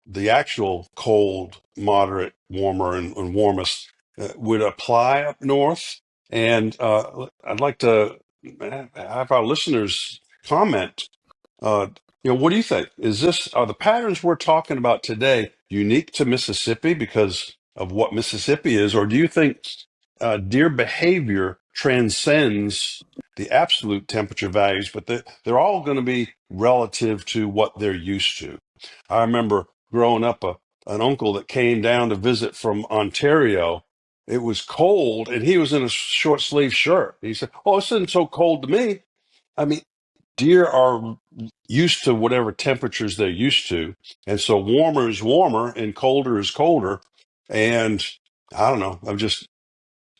the actual cold, moderate, warmer, and warmest would apply up north? And I'd like to have our listeners comment. What do you think? Are the patterns we're talking about today unique to Mississippi because of what Mississippi is, or do you think deer behavior transcends the absolute temperature values, but they're all going to be relative to what they're used to? I remember growing up, an uncle that came down to visit from Ontario. It was cold, and he was in a short sleeve shirt. He said, "Oh, this isn't so cold to me." I mean, deer are used to whatever temperatures they're used to, and so warmer is warmer and colder is colder. And I don't know.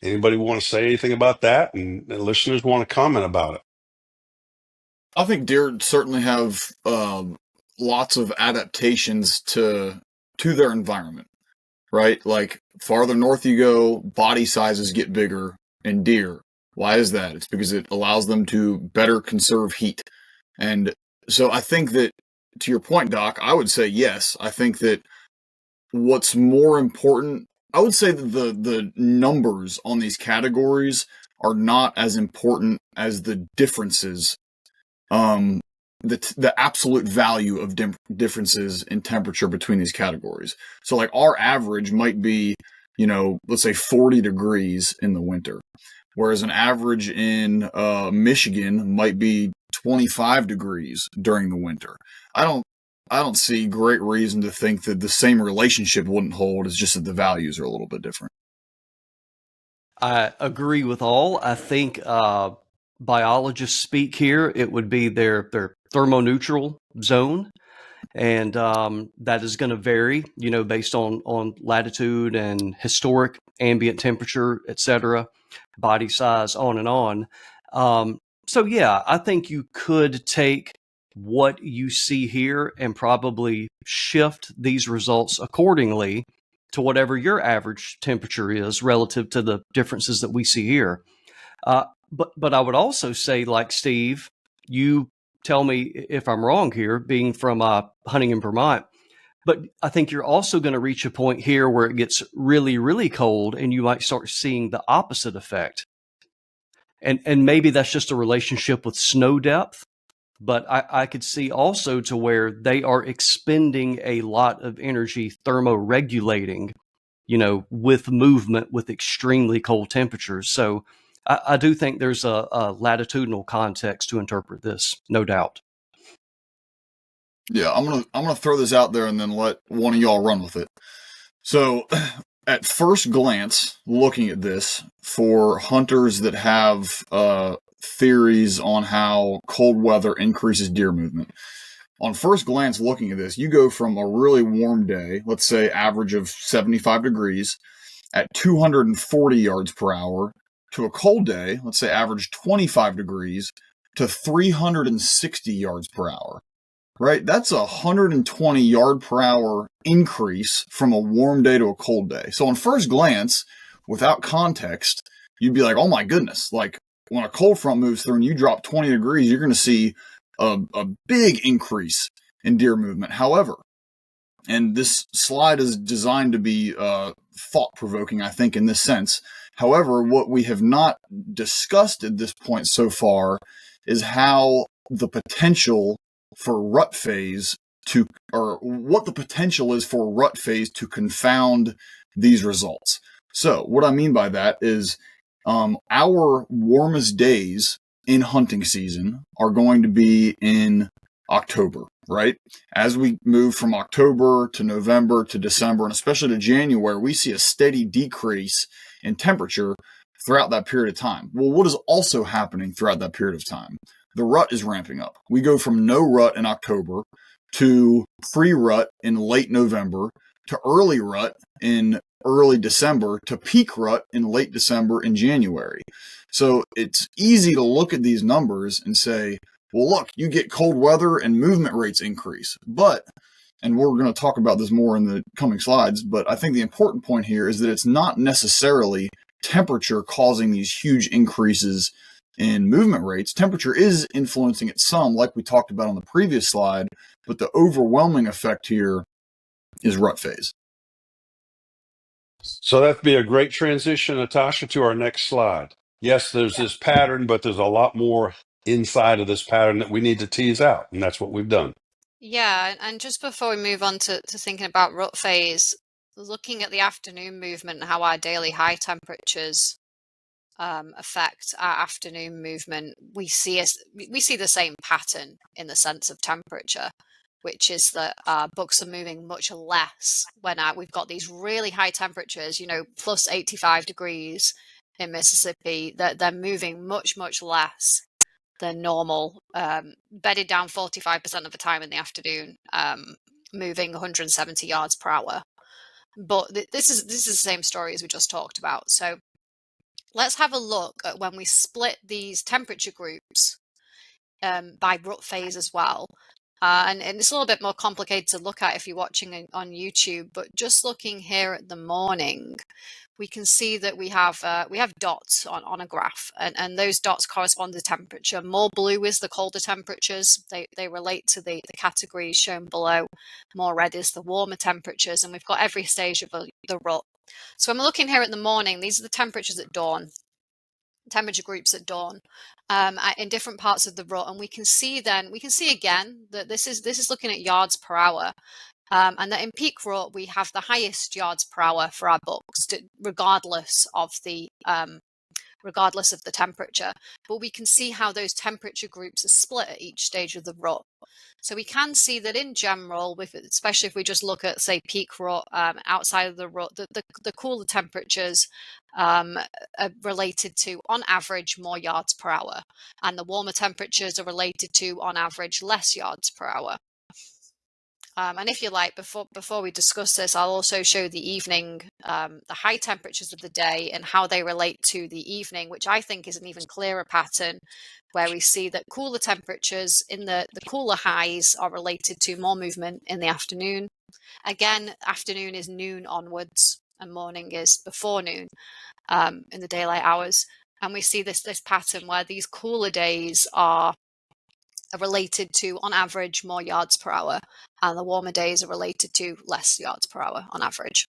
Anybody want to say anything about that? And listeners want to comment about it. I think deer certainly have lots of adaptations to their environment, right? Like farther north you go, body sizes get bigger in deer. Why is that? It's because it allows them to better conserve heat. And so I think that, to your point, Doc, I would say yes. I think that what's more important, I would say that the numbers on these categories are not as important as the differences, the absolute value of differences in temperature between these categories. So like our average might be, let's say 40 degrees in the winter, whereas an average in Michigan might be 25 degrees during the winter. I don't see great reason to think that the same relationship wouldn't hold. It's just that the values are a little bit different. I agree with all. I think biologists speak here. It would be their thermoneutral zone, and that is going to vary, based on latitude and historic ambient temperature, etc., body size, on and on. So yeah, I think you could take what you see here and probably shift these results accordingly to whatever your average temperature is relative to the differences that we see here. But I would also say, like Steve, you tell me if I'm wrong here, being from hunting in Vermont, but I think you're also going to reach a point here where it gets really, really cold, and you might start seeing the opposite effect. And maybe that's just a relationship with snow depth, but I could see also to where they are expending a lot of energy thermoregulating, with movement with extremely cold temperatures. So I do think there's a latitudinal context to interpret this, no doubt. Yeah, I'm gonna throw this out there and then let one of y'all run with it. So, at first glance, looking at this, for hunters that have theories on how cold weather increases deer movement, on first glance looking at this, you go from a really warm day, let's say average of 75 degrees, at 240 yards per hour, to a cold day, let's say average 25 degrees, to 360 yards per hour. Right? That's a 120 yard per hour increase from a warm day to a cold day. So on first glance, without context, you'd be like, oh my goodness, like when a cold front moves through and you drop 20 degrees, you're going to see a big increase in deer movement. However, and this slide is designed to be thought provoking, I think, in this sense. However, what we have not discussed at this point so far is how the potential for rut phase to or what the potential is for rut phase to confound these results. So what I mean by that is our warmest days in hunting season are going to be in October, right? As we move from October to November to December, and especially to January, we see a steady decrease in temperature throughout that period of time. Well, what is also happening throughout that period of time? The rut is ramping up. We go from no rut in October to pre-rut in late November to early rut in early December to peak rut in late December and January. So it's easy to look at these numbers and say, well, look, you get cold weather and movement rates increase. But, and we're going to talk about this more in the coming slides, but I think the important point here is that it's not necessarily temperature causing these huge increases in movement rates. Temperature is influencing it some, like we talked about on the previous slide, but the overwhelming effect here is rut phase. So that'd be a great transition, Natasha, to our next slide. Yes, there's this pattern, but there's a lot more inside of this pattern that we need to tease out, and that's what we've done. Yeah, and just before we move on to thinking about rut phase, looking at the afternoon movement and how our daily high temperatures affect our afternoon movement, we see the same pattern in the sense of temperature, which is that bucks are moving much less when we've got these really high temperatures, plus 85 degrees in Mississippi. They're moving much less than normal, bedded down 45% of the time in the afternoon, moving 170 yards per hour. But this is the same story as we just talked about. So let's have a look at when we split these temperature groups by rut phase as well. And it's a little bit more complicated to look at if you're watching on YouTube, but just looking here at the morning, we can see that we have dots on a graph, and those dots correspond to temperature. More blue is the colder temperatures. They relate to the categories shown below. More red is the warmer temperatures, and we've got every stage of the rut. So when we're looking here at the morning, these are the temperatures at dawn, temperature groups at dawn, in different parts of the rut, and we can see again that this is looking at yards per hour. And that in peak rut, we have the highest yards per hour for our bucks, regardless of the temperature. But we can see how those temperature groups are split at each stage of the rut. So we can see that in general, especially if we just look at, say, peak rut, outside of the rut, the cooler temperatures are related to, on average, more yards per hour. And the warmer temperatures are related to, on average, less yards per hour. And if you like, before we discuss this, I'll also show the evening, the high temperatures of the day and how they relate to the evening, which I think is an even clearer pattern, where we see that cooler temperatures in the cooler highs are related to more movement in the afternoon. Again, afternoon is noon onwards and morning is before noon in the daylight hours. And we see this pattern where these cooler days are related to, on average, more yards per hour, and the warmer days are related to less yards per hour on average.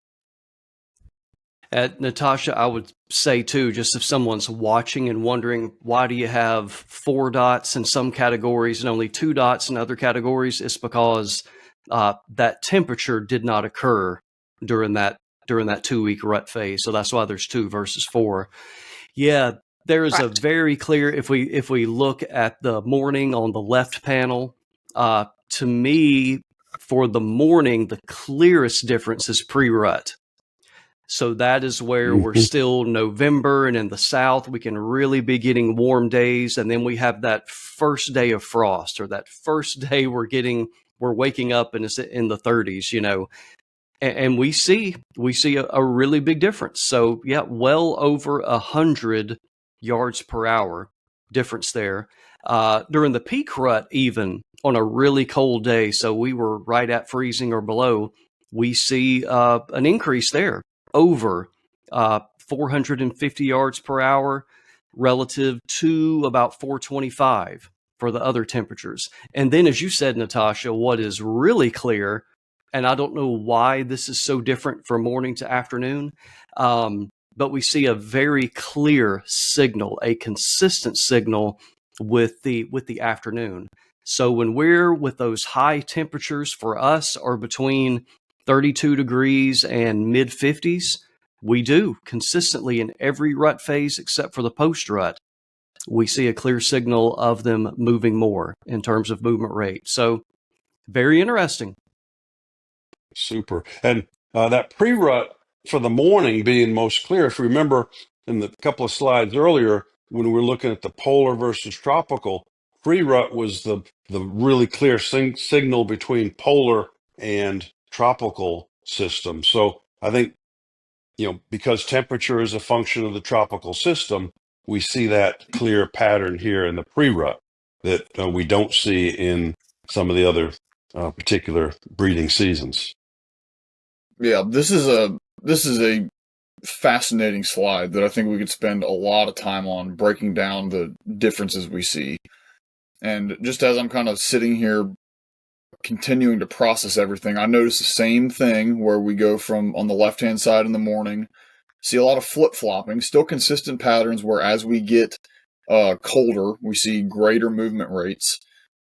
Natasha, I would say too, just if someone's watching and wondering, why do you have 4 dots in some categories and only 2 dots in other categories? It's because that temperature did not occur during that 2-week rut phase. So that's why there's 2 versus 4. Yeah, there is a very clear, if we look at the morning on the left panel, to me, for the morning, the clearest difference is pre-rut. So that is where we're still November, and in the South, we can really be getting warm days. And then we have that first day of frost, or that first day we're waking up and it's in the 30s, and we see a really big difference. So yeah, well over 100 yards per hour difference there. During the peak rut, even on a really cold day, so we were right at freezing or below, we see an increase there over 450 yards per hour relative to about 425 for the other temperatures. And then, as you said, Natasha, what is really clear, and I don't know why this is so different from morning to afternoon, but we see a very clear signal, a consistent signal with the afternoon. So when we're with those high temperatures, for us are between 32 degrees and mid 50s, we do consistently in every rut phase except for the post rut, we see a clear signal of them moving more in terms of movement rate. So very interesting. Super. And that pre-rut for the morning being most clear, if you remember in the couple of slides earlier, when we were looking at the polar versus tropical, pre-rut was the really clear signal between polar and tropical systems. So I think, because temperature is a function of the tropical system, we see that clear pattern here in the pre-rut that we don't see in some of the other particular breeding seasons. Yeah, this is a fascinating slide that I think we could spend a lot of time on breaking down the differences we see. And just as I'm kind of sitting here continuing to process everything, I notice the same thing where we go from on the left-hand side in the morning, see a lot of flip-flopping, still consistent patterns where as we get colder, we see greater movement rates.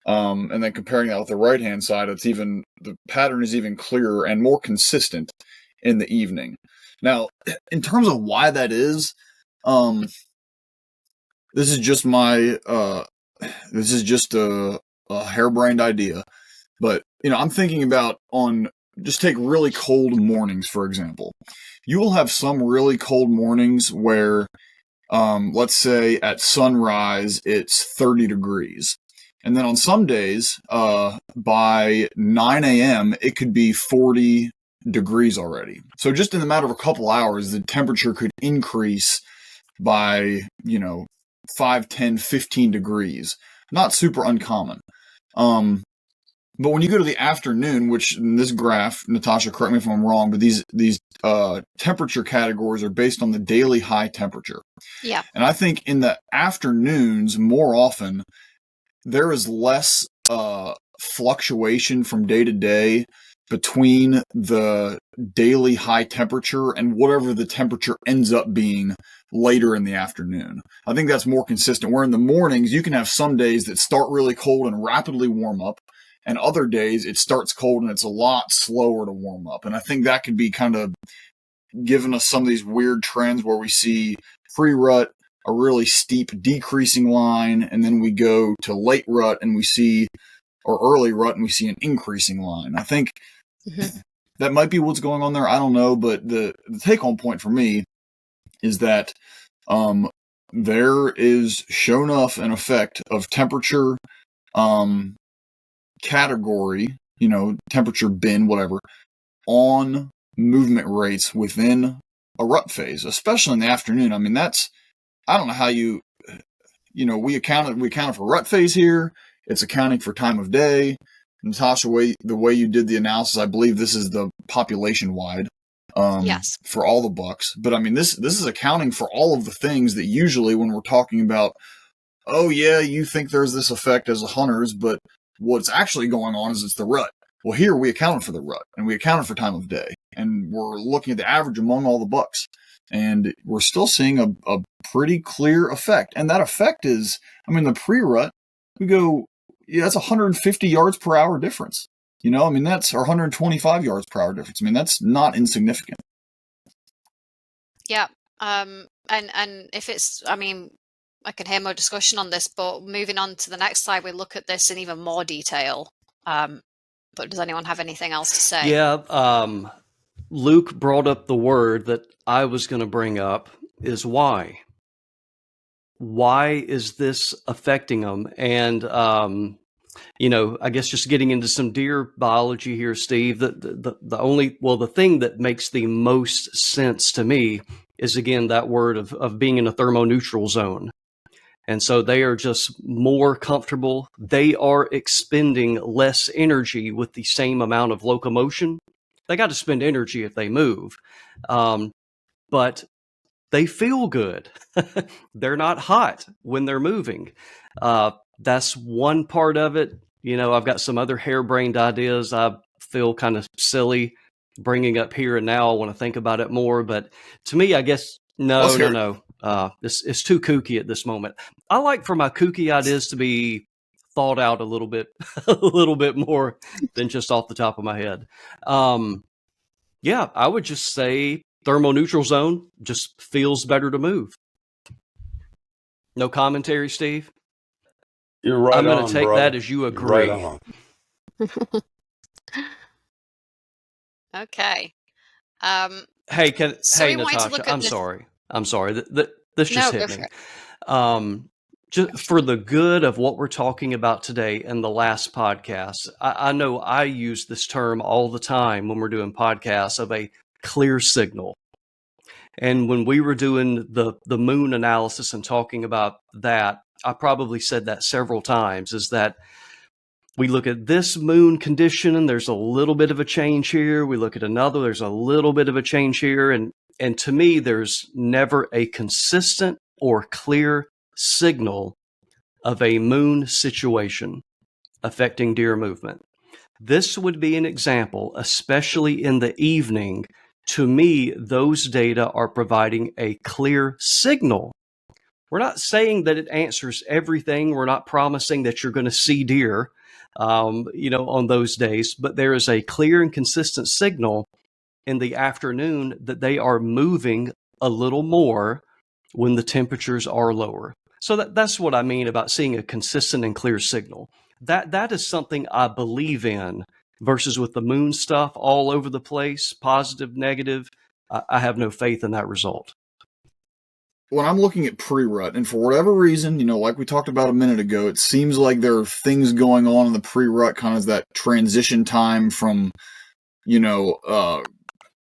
And then comparing that with the right-hand side, the pattern is even clearer and more consistent in the evening. Now, in terms of why that is, this is just a harebrained idea, but I'm thinking about just take really cold mornings, for example. You will have some really cold mornings where, let's say at sunrise, it's 30 degrees. And then on some days, by 9 a.m., it could be 40 degrees already. So just in the matter of a couple hours, the temperature could increase by, 5, 10, 15 degrees. Not super uncommon. But when you go to the afternoon, which in this graph, Natasha, correct me if I'm wrong, but these temperature categories are based on the daily high temperature. Yeah. And I think in the afternoons, more often, there is less fluctuation from day to day between the daily high temperature and whatever the temperature ends up being later in the afternoon. I think that's more consistent. Where in the mornings, you can have some days that start really cold and rapidly warm up, and other days it starts cold and it's a lot slower to warm up. And I think that could be kind of giving us some of these weird trends where we see pre-rut, a really steep decreasing line, and then we go to late rut and or early rut and we see an increasing line. I think that might be what's going on there. I don't know, but the take-home point for me is that there is sure enough an effect of temperature category, temperature bin, whatever, on movement rates within a rut phase, especially in the afternoon. I mean, I don't know how we accounted for rut phase here. It's accounting for time of day. Natasha, the way you did the analysis, I believe this is the population wide. Yes. For all the bucks. But I mean, this is accounting for all of the things that usually when we're talking about, oh yeah, you think there's this effect as a hunters, but what's actually going on is it's the rut. Well, here we accounted for the rut and we accounted for time of day, and we're looking at the average among all the bucks, and we're still seeing a pretty clear effect. And that effect is, the pre-rut, we go, yeah, that's 150 yards per hour difference. That's our 125 yards per hour difference. That's not insignificant. Yeah. And if it's, I can hear more discussion on this, but moving on to the next slide, we look at this in even more detail. But does anyone have anything else to say? Yeah. Luke brought up the word that I was going to bring up is why. Why is this affecting them? And, I guess just getting into some deer biology here, Steve, the thing that makes the most sense to me is, again, that word of being in a thermoneutral zone. And so they are just more comfortable. They are expending less energy with the same amount of locomotion. They got to spend energy if they move. But they feel good. They're not hot when they're moving. That's one part of it. I've got some other harebrained ideas I feel kind of silly bringing up here and now. I want to think about it more. But to me, I guess, no. It's too kooky at this moment. I like for my kooky ideas to be thought out a little bit, a little bit more than just off the top of my head. Yeah, I would just say thermoneutral zone just feels better to move. No commentary, Steve? You're right I'm going on, to take brother. that as you You're right agree. on. Okay. Hey, So we wanted to Natasha, look at I'm sorry. This just No, hit go me. for it. Just for the good of what we're talking about today and the last podcast, I know I use this term all the time when we're doing podcasts of a clear signal. And when we were doing the moon analysis and talking about that, I probably said that several times, is that we look at this moon condition and there's a little bit of a change here. We look at another, there's a little bit of a change here. And to me, there's never a consistent or clear signal of a moon situation affecting deer movement. This would be an example, especially in the evening. To me, those data are providing a clear signal. We're not saying that it answers everything. We're not promising that you're going to see deer, on those days, but there is a clear and consistent signal in the afternoon that they are moving a little more when the temperatures are lower. So that's what I mean about seeing a consistent and clear signal. That is something I believe in, versus with the moon stuff all over the place, positive, negative. I have no faith in that result. When I'm looking at pre-rut, and for whatever reason, like we talked about a minute ago, it seems like there are things going on in the pre-rut, kind of that transition time from,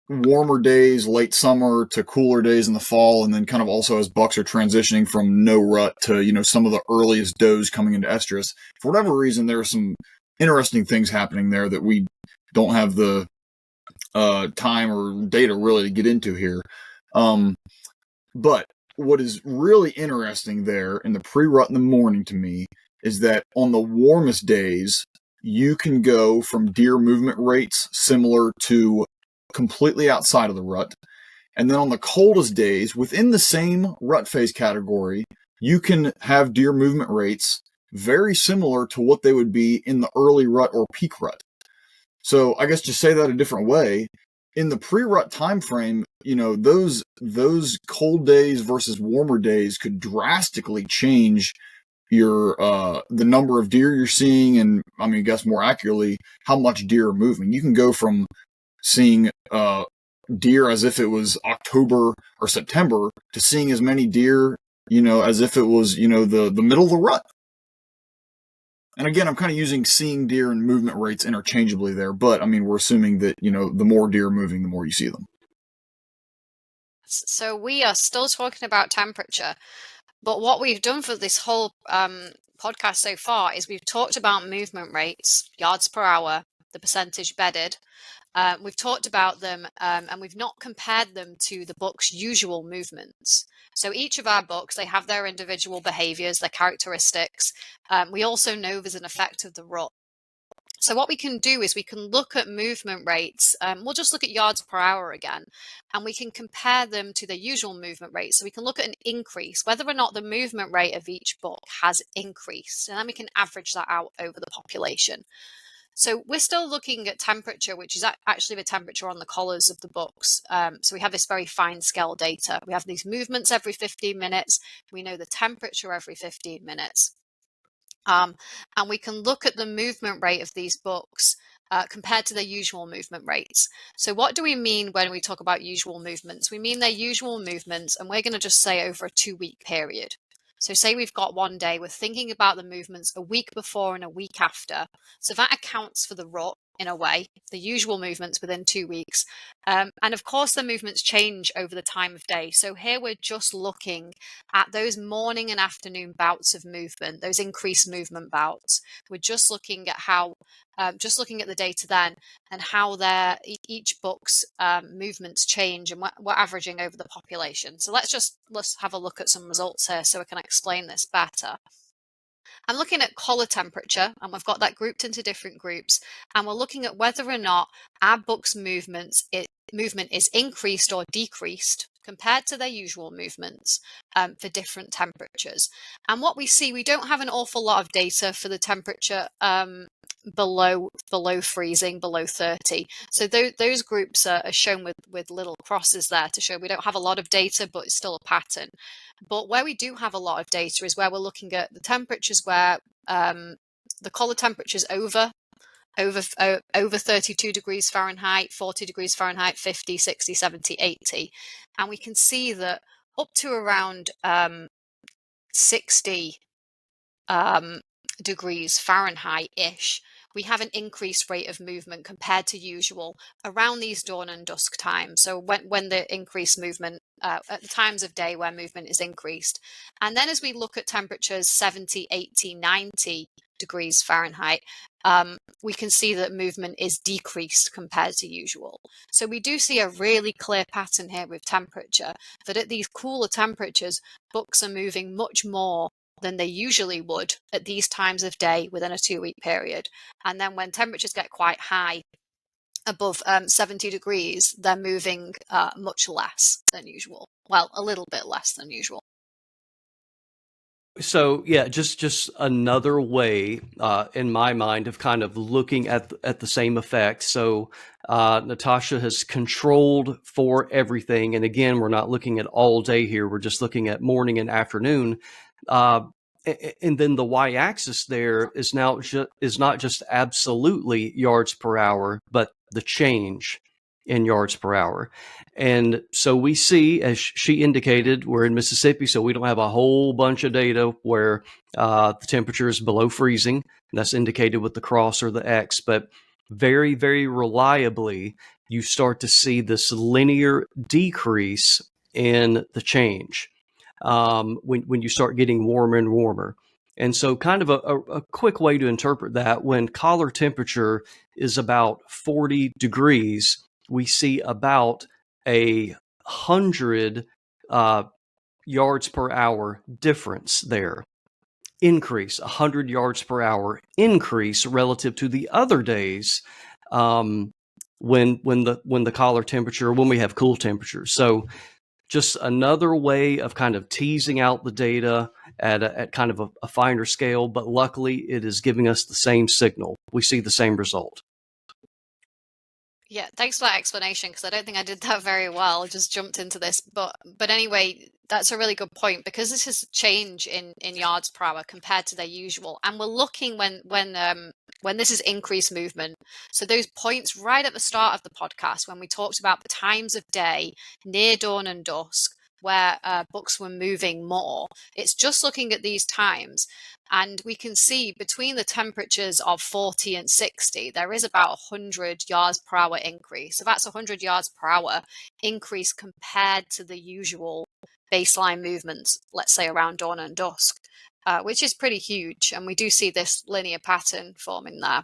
warmer days, late summer, to cooler days in the fall, and then kind of also as bucks are transitioning from no rut to, some of the earliest does coming into estrus. For whatever reason, there are some interesting things happening there that we don't have the time or data really to get into here. But what is really interesting there in the pre-rut in the morning to me is that on the warmest days, you can go from deer movement rates similar to completely outside of the rut. And then on the coldest days, within the same rut phase category, you can have deer movement rates very similar to what they would be in the early rut or peak rut. So I guess to say that a different way, in the pre-rut time frame, those cold days versus warmer days could drastically change your the number of deer you're seeing, and I guess more accurately, how much deer are moving. You can go from seeing deer as if it was October or September to seeing as many deer, as if it was, the middle of the rut. And again, I'm kind of using seeing deer and movement rates interchangeably there, but we're assuming that, the more deer moving, the more you see them. So we are still talking about temperature, but what we've done for this whole podcast so far is we've talked about movement rates, yards per hour, the percentage bedded. We've talked about them and we've not compared them to the book's usual movements. So each of our books, they have their individual behaviors, their characteristics. We also know there's an effect of the rut. So what we can do is we can look at movement rates. We'll just look at yards per hour again, and we can compare them to the usual movement rate. So we can look at an increase, whether or not the movement rate of each book has increased, and then we can average that out over the population. So we're still looking at temperature, which is actually the temperature on the collars of the books. So we have this very fine scale data. We have these movements every 15 minutes. We know the temperature every 15 minutes. And we can look at the movement rate of these books compared to their usual movement rates. So what do we mean when we talk about usual movements? We mean their usual movements, and we're going to just say over a 2-week period. So say we've got one day, we're thinking about the movements a week before and a week after. So that accounts for the rut in a way, the usual movements within 2 weeks. And of course, the movements change over the time of day. So here we're just looking at those morning and afternoon bouts of movement, those increased movement bouts. We're just looking at how, just looking at the data then and how each book's movements change, and we're averaging over the population. So let's have a look at some results here so we can explain this better. I'm looking at collar temperature, and we've got that grouped into different groups, and we're looking at whether or not our book's movement is increased or decreased compared to their usual movements for different temperatures. And what we see, we don't have an awful lot of data for the temperature below freezing, below 30. So those groups are shown with little crosses there to show we don't have a lot of data, but it's still a pattern. But where we do have a lot of data is where we're looking at the temperatures where the collar temperatures over 32 degrees Fahrenheit, 40 degrees Fahrenheit, 50, 60, 70, 80. And we can see that up to around 60 degrees Fahrenheit-ish, we have an increased rate of movement compared to usual around these dawn and dusk times. So when the increased movement, at the times of day where movement is increased. And then as we look at temperatures 70, 80, 90 degrees Fahrenheit, we can see that movement is decreased compared to usual. So we do see a really clear pattern here with temperature, that at these cooler temperatures, bucks are moving much more than they usually would at these times of day within a 2-week period. And then when temperatures get quite high, above 70 degrees, they're moving much less than usual. Well, a little bit less than usual. So yeah, just another way in my mind of kind of looking at the same effect. So Natasha has controlled for everything, and again, we're not looking at all day here. We're just looking at morning and afternoon. And then the y-axis there is now is not just absolutely yards per hour, but the change in yards per hour. And so we see, as she indicated, we're in Mississippi, so we don't have a whole bunch of data where the temperature is below freezing. That's indicated with the cross or the X, but very, very reliably, you start to see this linear decrease in the change when you start getting warmer and warmer. And so kind of a quick way to interpret that, when collar temperature is about 40 degrees, we see about 100 yards per hour difference there. Increase, 100 yards per hour increase relative to the other days when the collar temperature, when we have cool temperatures. So just another way of kind of teasing out the data at kind of a finer scale, but luckily it is giving us the same signal. We see the same result. Yeah, thanks for that explanation, because I don't think I did that very well. I just jumped into this, but anyway, that's a really good point, because this is a change in yards per hour compared to their usual, and we're looking when this is increased movement. So those points right at the start of the podcast, when we talked about the times of day near dawn and dusk, where bucks were moving more, it's just looking at these times. And we can see between the temperatures of 40 and 60, there is about 100 yards per hour increase. So that's 100 yards per hour increase compared to the usual baseline movements, let's say around dawn and dusk, which is pretty huge. And we do see this linear pattern forming there.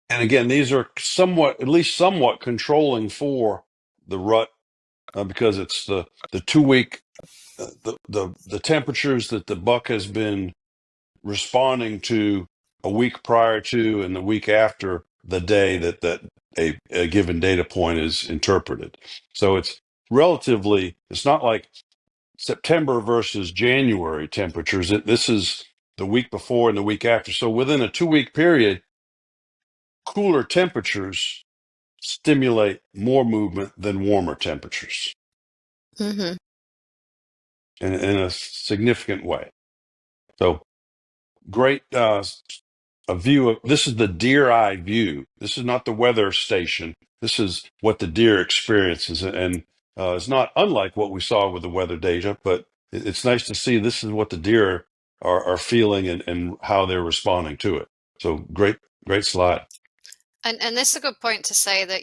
And again, these are at least somewhat controlling for the rut because it's the 2-week, the temperatures that the buck has been responding to a week prior to and the week after the day that a given data point is interpreted. So it's not like September versus January temperatures. This is the week before and the week after. So within a 2-week period, cooler temperatures stimulate more movement than warmer temperatures Mm-hmm. in a significant way. So great a view of this is the deer eye view. This is not the weather station. This is what the deer experiences, and it's not unlike what we saw with the weather data, but it's nice to see this is what the deer are feeling and how they're responding to it. So great slide. And this is a good point to say that,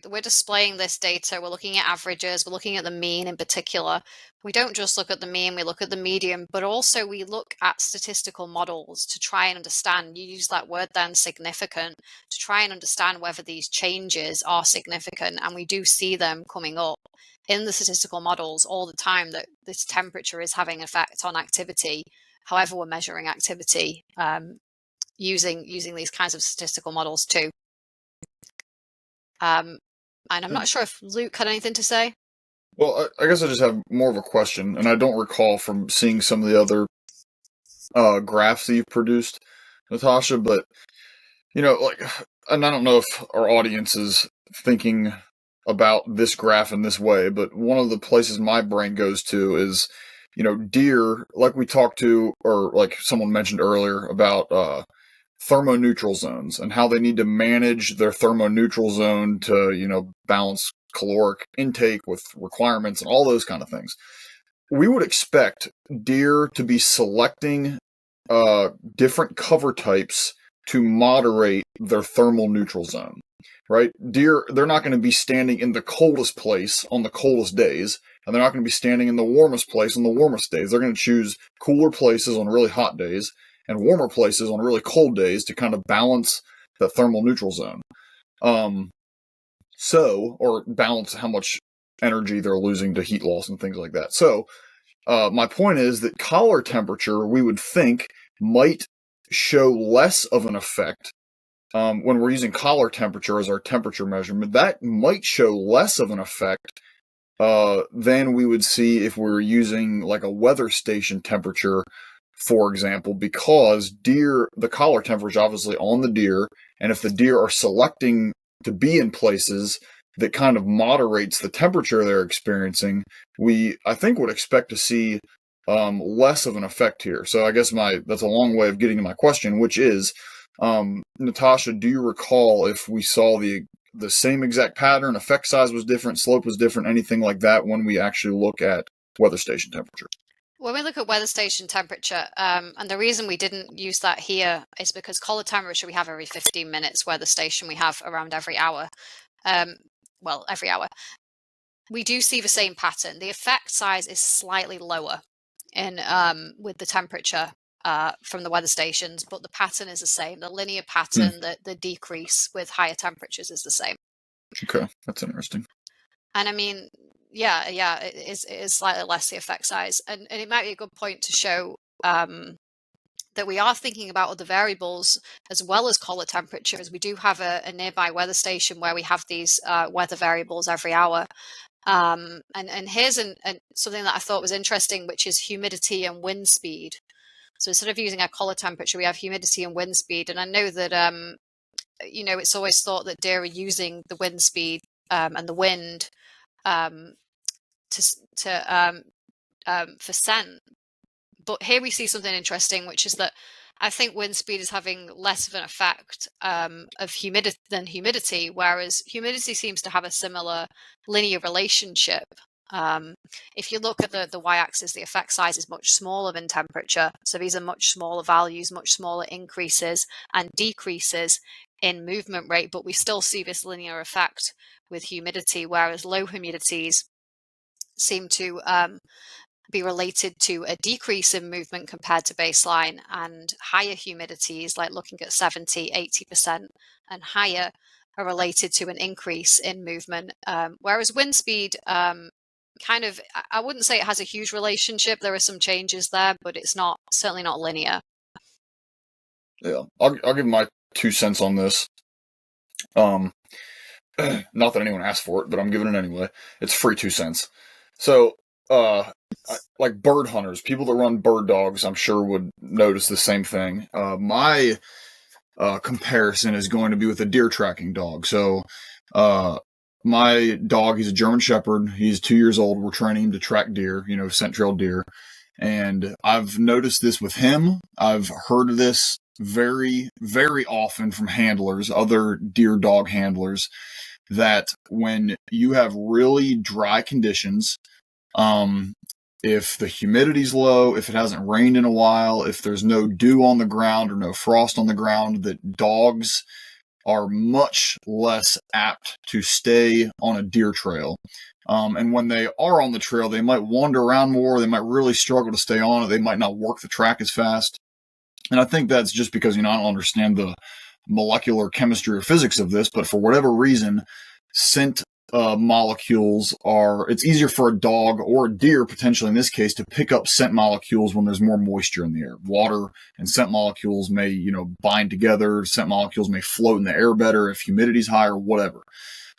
we're displaying this data, we're looking at averages, we're looking at the mean in particular. We don't just look at the mean, we look at the median, but also we look at statistical models to try and understand, you use that word then, significant, to try and understand whether these changes are significant. And we do see them coming up in the statistical models all the time, that this temperature is having effect on activity, however we're measuring activity, using these kinds of statistical models too. And I'm not sure if Luke had anything to say. Well, I guess I just have more of a question, and I don't recall from seeing some of the other graphs that you've produced, Natasha, but, like, and I don't know if our audience is thinking about this graph in this way, but one of the places my brain goes to is, deer, like we talked to, or like someone mentioned earlier about thermoneutral zones and how they need to manage their thermoneutral zone to, balance caloric intake with requirements and all those kind of things. We would expect deer to be selecting different cover types to moderate their thermal neutral zone, right? Deer, they're not going to be standing in the coldest place on the coldest days, and they're not going to be standing in the warmest place on the warmest days. They're going to choose cooler places on really hot days and warmer places on really cold days to kind of balance the thermal neutral zone. Or balance how much energy they're losing to heat loss and things like that. So, my point is that collar temperature, we would think, might show less of an effect when we're using collar temperature as our temperature measurement. That might show less of an effect than we would see if we were using like a weather station temperature, for example, because the collar temperature is obviously on the deer, and if the deer are selecting to be in places that kind of moderates the temperature they're experiencing, I think would expect to see less of an effect here. So I guess that's a long way of getting to my question, which is, Natasha, do you recall if we saw the same exact pattern, effect size was different, slope was different, anything like that when we actually look at weather station temperature? When we look at weather station temperature, and the reason we didn't use that here is because collar temperature we have every 15 minutes, weather station we have around every hour. Every hour. We do see the same pattern. The effect size is slightly lower in with the temperature from the weather stations, but the pattern is the same. The linear pattern, the decrease with higher temperatures is the same. Okay, that's interesting. And I mean, yeah, it is slightly less the effect size, and it might be a good point to show that we are thinking about other variables as well as collar temperature, as we do have a nearby weather station where we have these weather variables every hour. And here's something that I thought was interesting, which is humidity and wind speed. So instead of using our collar temperature, we have humidity and wind speed. And I know that, it's always thought that deer are using the wind speed and the wind for scent. But here we see something interesting, which is that I think wind speed is having less of an effect of humidity than humidity, whereas humidity seems to have a similar linear relationship. If you look at the y-axis, the effect size is much smaller than temperature. So these are much smaller values, much smaller increases and decreases in movement rate, but we still see this linear effect with humidity, whereas low humidities seem to be related to a decrease in movement compared to baseline, and higher humidities, like looking at 70, 80% and higher, are related to an increase in movement. Whereas wind speed, I wouldn't say it has a huge relationship. There are some changes there, but it's certainly not linear. Yeah, I'll give my 2 cents on this. Not that anyone asked for it, but I'm giving it anyway. It's free 2 cents. So, like bird hunters, people that run bird dogs, I'm sure would notice the same thing. My comparison is going to be with a deer tracking dog. So, my dog, he's a German Shepherd. He's 2 years old. We're training him to track deer, scent trail deer. And I've noticed this with him. I've heard this very, very often from handlers, other deer dog handlers, that when you have really dry conditions, if the humidity's low, if it hasn't rained in a while, if there's no dew on the ground or no frost on the ground, that dogs are much less apt to stay on a deer trail. And when they are on the trail, they might wander around more. They might really struggle to stay on it. They might not work the track as fast. And I think that's just because, I don't understand the molecular chemistry or physics of this, but for whatever reason, scent molecules it's easier for a dog or a deer, potentially in this case, to pick up scent molecules when there's more moisture in the air. Water and scent molecules may, bind together. Scent molecules may float in the air better if humidity's higher, whatever.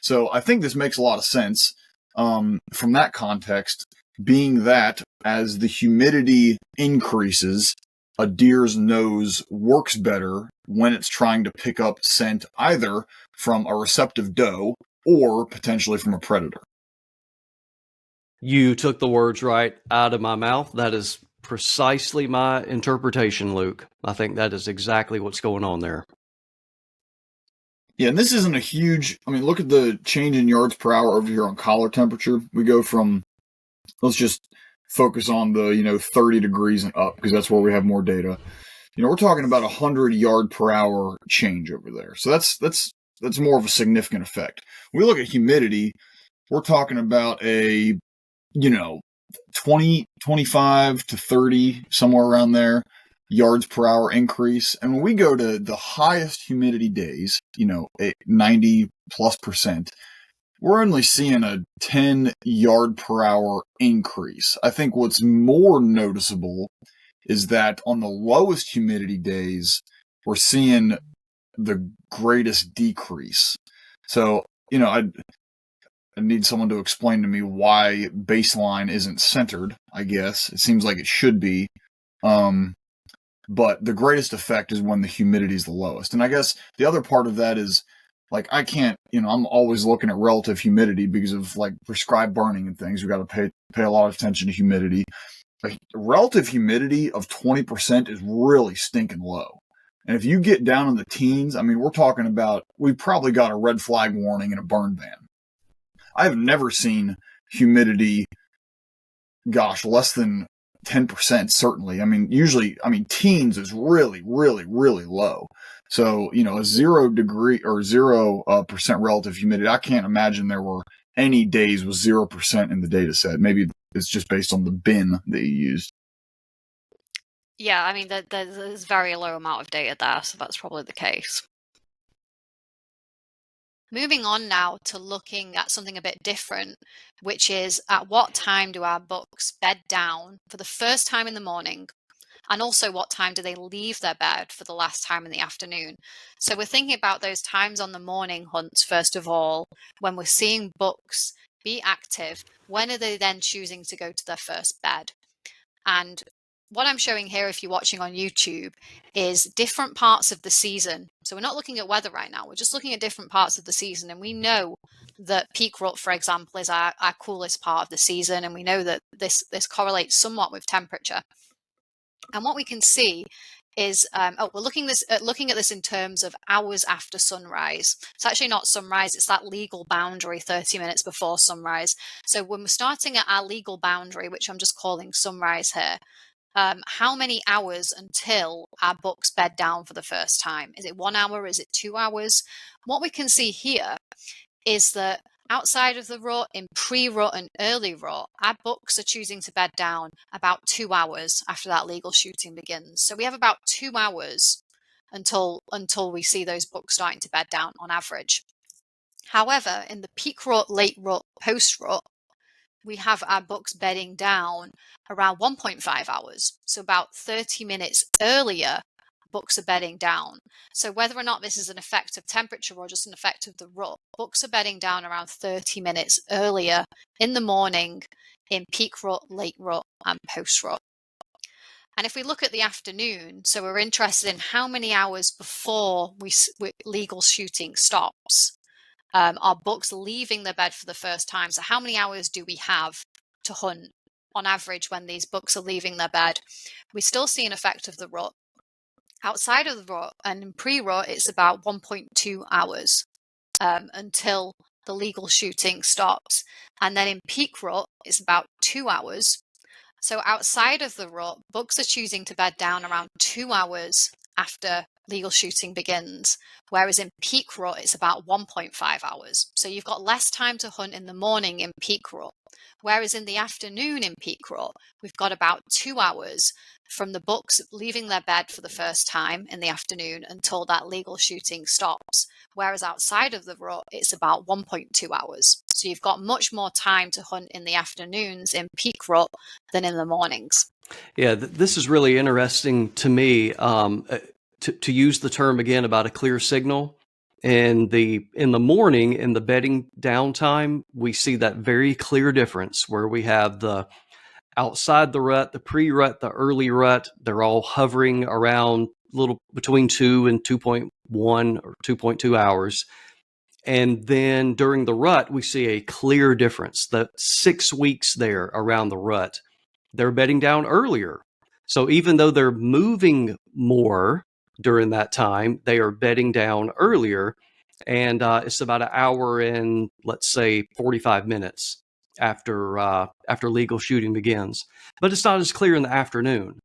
So I think this makes a lot of sense from that context, being that as the humidity increases, a deer's nose works better when it's trying to pick up scent either from a receptive doe or potentially from a predator. You took the words right out of my mouth. That is precisely my interpretation, Luke. I think that is exactly what's going on there. Yeah, and this isn't a huge, I mean, look at the change in yards per hour over here on collar temperature. We go from, let's just focus on the, 30 degrees and up because that's where we have more data. We're talking about 100 yard per hour change over there. So that's more of a significant effect. When we look at humidity, we're talking about a, 20, 25 to 30, somewhere around there, yards per hour increase. And when we go to the highest humidity days, 90+%, we're only seeing a 10 yard per hour increase. I think what's more noticeable is that on the lowest humidity days, we're seeing the greatest decrease. So, I need someone to explain to me why baseline isn't centered, I guess. It seems like it should be. But the greatest effect is when the humidity is the lowest. And I guess the other part of that is, like, I can't, I'm always looking at relative humidity because of, like, prescribed burning and things. We've got to pay a lot of attention to humidity. Like, relative humidity of 20% is really stinking low. And if you get down in the teens, I mean, we're talking about, we've probably got a red flag warning and a burn ban. I have never seen humidity, less than 10%, certainly. I mean, usually, teens is really, really, really low. So, a 0 degree or 0% relative humidity, I can't imagine there were any days with 0% in the data set. Maybe it's just based on the bin that you used. Yeah, I mean, there's very low amount of data there, so that's probably the case. Moving on now to looking at something a bit different, which is at what time do our bucks bed down for the first time in the morning, and also what time do they leave their bed for the last time in the afternoon. So we're thinking about those times on the morning hunts, first of all, when we're seeing bucks be active, when are they then choosing to go to their first bed? And what I'm showing here, if you're watching on YouTube, is different parts of the season. So we're not looking at weather right now. We're just looking at different parts of the season. And we know that peak rut, for example, is our coolest part of the season. And we know that this correlates somewhat with temperature. And what we can see is, we're looking at this in terms of hours after sunrise. It's actually not sunrise, it's that legal boundary 30 minutes before sunrise. So when we're starting at our legal boundary, which I'm just calling sunrise here, how many hours until our bucks bed down for the first time? Is it 1 hour? Is it 2 hours? What we can see here is that outside of the rut, in pre-rut and early rut, our bucks are choosing to bed down about 2 hours after that legal shooting begins. So we have about 2 hours until we see those bucks starting to bed down on average. However, in the peak rut, late rut, post rut, we have our bucks bedding down around 1.5 hours. So about 30 minutes earlier, bucks are bedding down. So whether or not this is an effect of temperature or just an effect of the rut, bucks are bedding down around 30 minutes earlier in the morning in peak rut, late rut, and post rut. And if we look at the afternoon, so we're interested in how many hours before legal shooting stops, are bucks leaving their bed for the first time. So how many hours do we have to hunt on average when these bucks are leaving their bed? We still see an effect of the rut. Outside of the rut and in pre-rut, it's about 1.2 hours until the legal shooting stops. And then in peak rut, it's about 2 hours. So outside of the rut, bucks are choosing to bed down around 2 hours after legal shooting begins, whereas in peak rut, it's about 1.5 hours. So you've got less time to hunt in the morning in peak rut, whereas in the afternoon in peak rut, we've got about 2 hours from the bucks leaving their bed for the first time in the afternoon until that legal shooting stops, whereas outside of the rut, it's about 1.2 hours. So you've got much more time to hunt in the afternoons in peak rut than in the mornings. Yeah, this is really interesting to me. To use the term again about a clear signal, In the morning, in the bedding downtime, we see that very clear difference where we have the outside the rut, the pre-rut, the early rut. They're all hovering around little between 2 and 2.1 or 2.2 hours. And then during the rut, we see a clear difference. The 6 weeks there around the rut, they're bedding down earlier. So even though they're moving more during that time, they are bedding down earlier. And it's about an hour and, let's say, 45 minutes after legal shooting begins. But it's not as clear in the afternoon.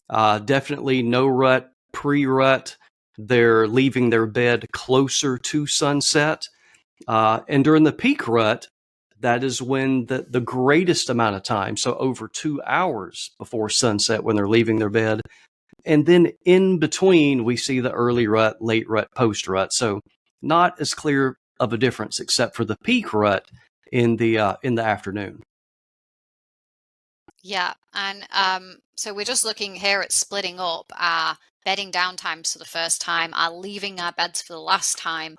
Definitely no rut, pre-rut. They're leaving their bed closer to sunset. And during the peak rut, that is when the greatest amount of time, so over 2 hours before sunset when they're leaving their bed. And then in between, we see the early rut, late rut, post rut. So not as clear of a difference except for the peak rut in the afternoon. Yeah, and so we're just looking here at splitting up our bedding down times for the first time, our leaving our beds for the last time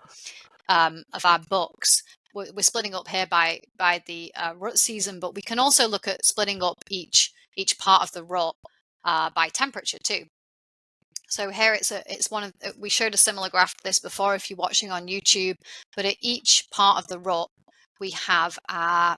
of our bucks. We're splitting up here by the rut season, but we can also look at splitting up each part of the rut by temperature too. So here it's one of, we showed a similar graph to this before if you're watching on YouTube, but at each part of the rut we have our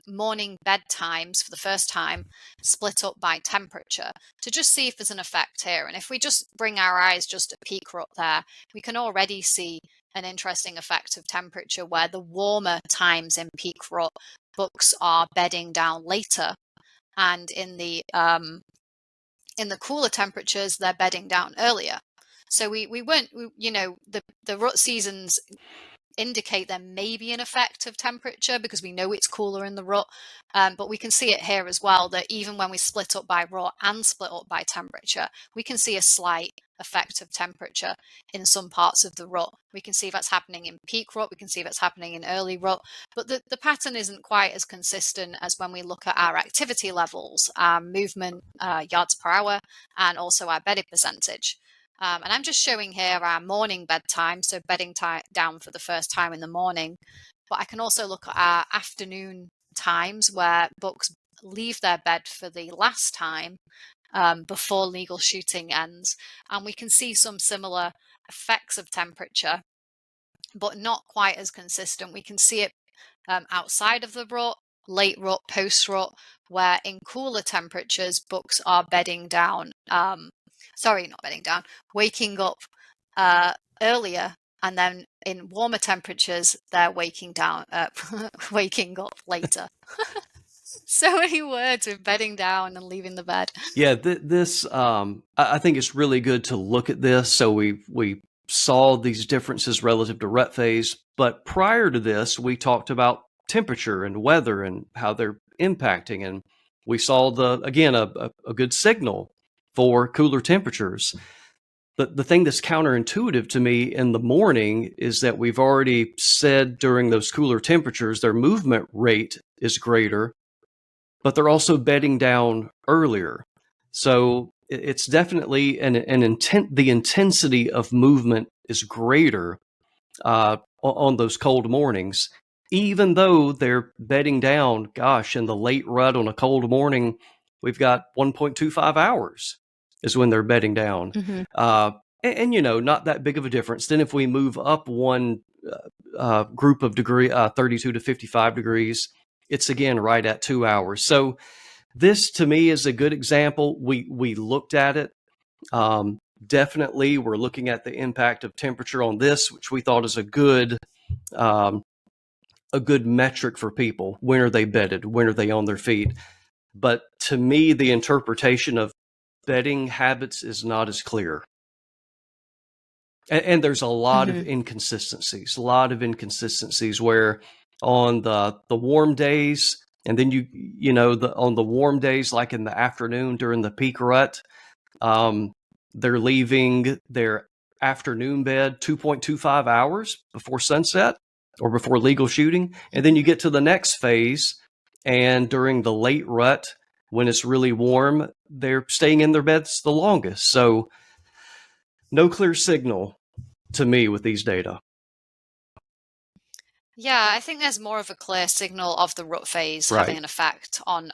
morning bed times for the first time split up by temperature to just see if there's an effect here. And if we just bring our eyes just at peak rut there, we can already see an interesting effect of temperature where the warmer times in peak rut bucks are bedding down later, and in the cooler temperatures they're bedding down earlier. So we weren't, you know, the rut seasons indicate there may be an effect of temperature because we know it's cooler in the rut, but we can see it here as well that even when we split up by rut and split up by temperature, we can see a slight effect of temperature in some parts of the rut. We can see that's happening in peak rut, we can see that's happening in early rut, but the pattern isn't quite as consistent as when we look at our activity levels, our movement, yards per hour, and also our bedding percentage. And I'm just showing here our morning bedtime, so bedding down for the first time in the morning. But I can also look at our afternoon times where bucks leave their bed for the last time before legal shooting ends. And we can see some similar effects of temperature, but not quite as consistent. We can see it outside of the rut, late rut, post rut, where in cooler temperatures, bucks are bedding down. Sorry, not bedding down, waking up earlier, and then in warmer temperatures, they're waking up later. So many words with bedding down and leaving the bed. Yeah, this I think it's really good to look at this. So we saw these differences relative to rut phase, but prior to this, we talked about temperature and weather and how they're impacting, and we saw again a good signal for cooler temperatures. The thing that's counterintuitive to me in the morning is that we've already said during those cooler temperatures, their movement rate is greater, but they're also bedding down earlier. So it's definitely the intensity of movement is greater on those cold mornings, even though they're bedding down. Gosh, in the late rut on a cold morning, we've got 1.25 hours is when they're bedding down. Mm-hmm. And, you know, not that big of a difference. Then if we move up one group of 32 to 55 degrees, it's again right at 2 hours. So this to me is a good example. We looked at it. Definitely, we're looking at the impact of temperature on this, which we thought is a good metric for people. When are they bedded? When are they on their feet? But to me, the interpretation of bedding habits is not as clear. And there's a lot of inconsistencies, where on the warm days, and then on the warm days, like in the afternoon during the peak rut, they're leaving their afternoon bed 2.25 hours before sunset or before legal shooting. And then you get to the next phase, and during the late rut, when it's really warm, they're staying in their beds the longest. So no clear signal to me with these data. Yeah, I think there's more of a clear signal of the rut phase having an effect on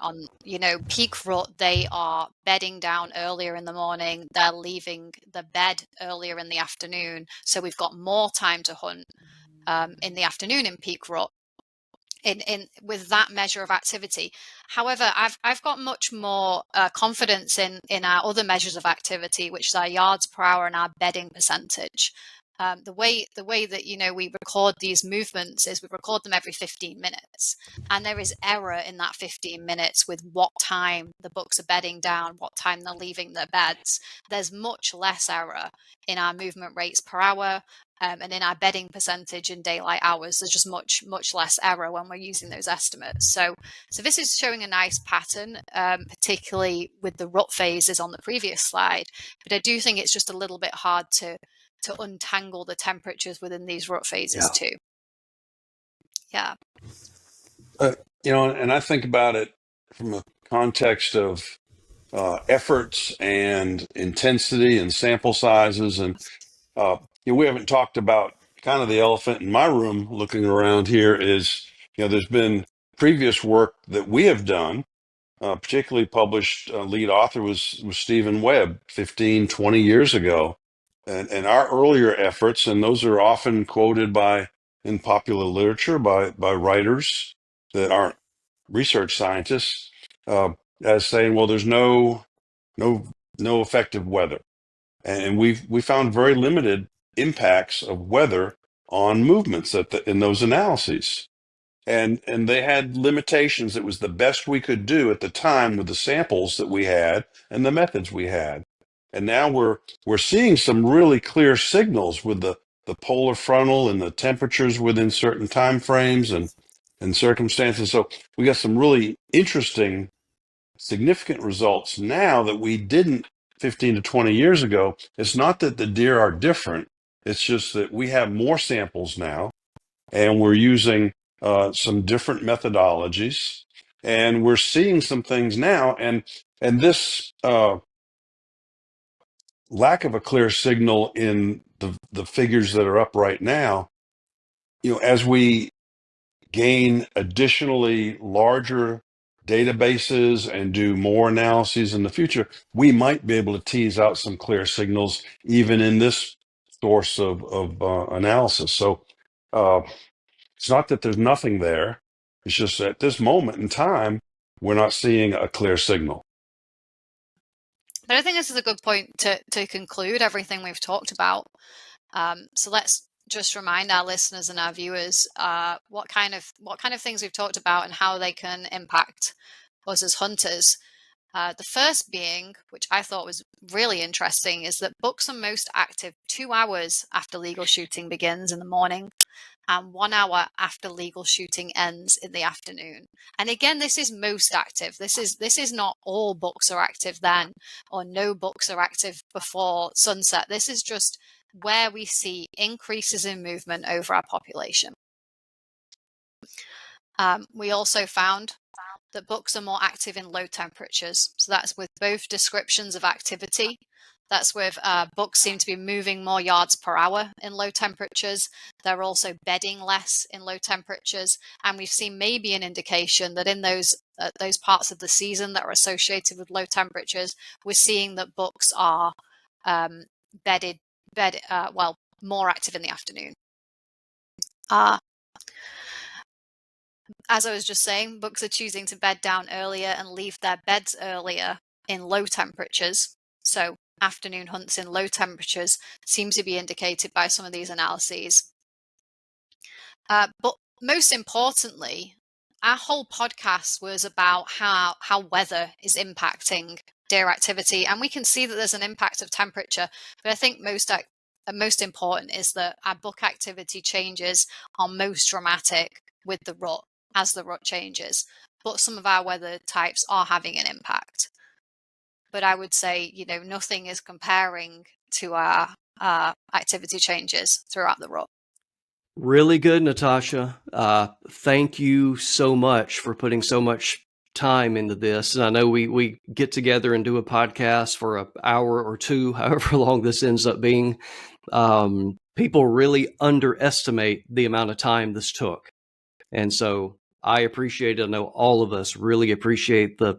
peak rut. They are bedding down earlier in the morning. They're leaving the bed earlier in the afternoon. So we've got more time to hunt in the afternoon in peak rut. In with that measure of activity. However, I've got much more confidence in our other measures of activity, which is our yards per hour and our bedding percentage. The way that we record these movements is we record them every 15 minutes, and there is error in that 15 minutes with what time the bucks are bedding down, what time they're leaving their beds. There's much less error in our movement rates per hour. And in our bedding percentage in daylight hours, there's just much less error when we're using those estimates. So this is showing a nice pattern, particularly with the rut phases on the previous slide. But I do think it's just a little bit hard to untangle the temperatures within these rut phases too. Yeah. And I think about it from a context of efforts and intensity and sample sizes. And we haven't talked about kind of the elephant in my room looking around here is, there's been previous work that we have done, particularly published, lead author was Stephen Webb 15, 20 years ago. And our earlier efforts, and those are often quoted in popular literature by writers that aren't research scientists, as saying, well, there's no effective weather. And we found very limited impacts of weather on movements in those analyses. And they had limitations. It was the best we could do at the time with the samples that we had and the methods we had. And now we're seeing some really clear signals with the polar frontal and the temperatures within certain time frames and circumstances. So we got some really interesting, significant results now that we didn't 15 to 20 years ago. It's not that the deer are different. It's just that we have more samples now, and we're using some different methodologies, and we're seeing some things now. And this lack of a clear signal in the figures that are up right now, as we gain additionally larger databases and do more analyses in the future, we might be able to tease out some clear signals even in this source of analysis. So it's not that there's nothing there. It's just at this moment in time, we're not seeing a clear signal. But I think this is a good point to conclude everything we've talked about. So let's just remind our listeners and our viewers what kind of things we've talked about and how they can impact us as hunters. The first being, which I thought was really interesting, is that bucks are most active 2 hours after legal shooting begins in the morning and 1 hour after legal shooting ends in the afternoon. And again, this is most active. This is not all bucks are active then, or no bucks are active before sunset. This is just where we see increases in movement over our population. We also found that bucks are more active in low temperatures. So that's with both descriptions of activity. That's with bucks seem to be moving more yards per hour in low temperatures. They're also bedding less in low temperatures. And we've seen maybe an indication that in those parts of the season that are associated with low temperatures, we're seeing that bucks are more active in the afternoon. As I was just saying, bucks are choosing to bed down earlier and leave their beds earlier in low temperatures. So afternoon hunts in low temperatures seem to be indicated by some of these analyses. But most importantly, our whole podcast was about how weather is impacting deer activity. And we can see that there's an impact of temperature. But I think most important is that our buck activity changes are most dramatic with the rut as the rut changes. But some of our weather types are having an impact. But I would say, nothing is comparing to our activity changes throughout the rut. Really good, Natasha. Thank you so much for putting so much time into this. And I know we get together and do a podcast for an hour or two, however long this ends up being. People really underestimate the amount of time this took. And so I appreciate it. I know all of us really appreciate the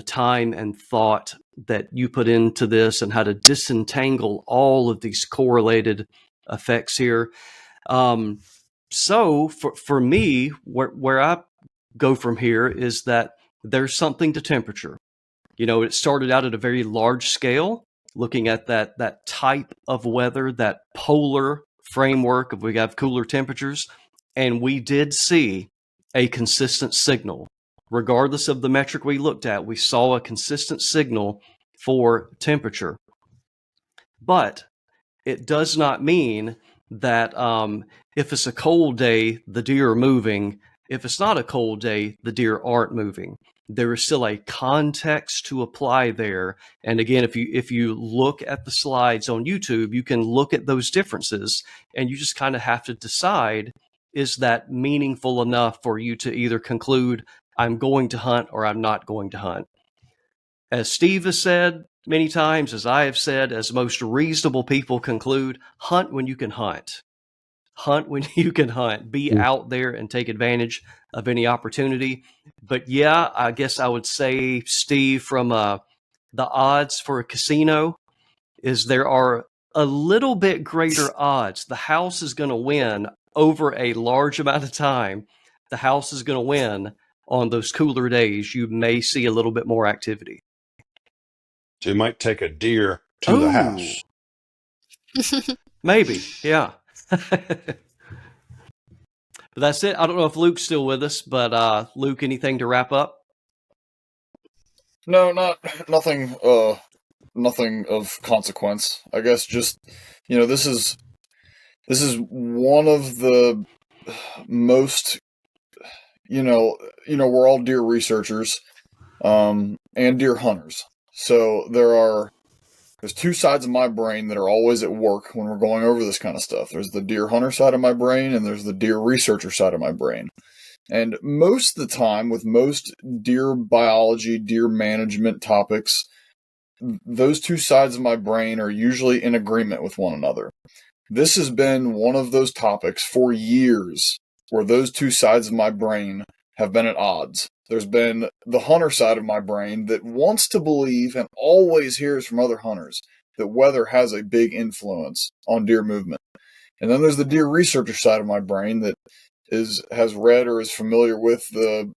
time and thought that you put into this and how to disentangle all of these correlated effects here. So for me, where I go from here is that there's something to temperature. It started out at a very large scale, looking at that type of weather, that polar framework of we have cooler temperatures, and we did see a consistent signal. Regardless of the metric we looked at, we saw a consistent signal for temperature. But it does not mean that if it's a cold day, the deer are moving. If it's not a cold day, the deer aren't moving. There is still a context to apply there. And again, if you look at the slides on YouTube, you can look at those differences, and you just kind of have to decide, is that meaningful enough for you to either conclude I'm going to hunt or I'm not going to hunt? As Steve has said many times, as I have said, as most reasonable people conclude, hunt when you can hunt. Hunt when you can hunt. Be out there and take advantage of any opportunity. But yeah, I guess I would say, Steve, from the odds for a casino is there are a little bit greater odds. The house is going to win over a large amount of time. The house is going to win on those cooler days. You may see a little bit more activity. So you might take a deer to the house. Maybe, yeah. But that's it. I don't know if Luke's still with us, but Luke, anything to wrap up? No, nothing. Nothing of consequence. I guess just this is one of the most we're all deer researchers, and deer hunters. So there's two sides of my brain that are always at work when we're going over this kind of stuff. There's the deer hunter side of my brain, and there's the deer researcher side of my brain. And most of the time, with most deer biology, deer management topics, those two sides of my brain are usually in agreement with one another. This has been one of those topics for years where those two sides of my brain have been at odds. There's been the hunter side of my brain that wants to believe and always hears from other hunters that weather has a big influence on deer movement. And then there's the deer researcher side of my brain that has read or is familiar with the,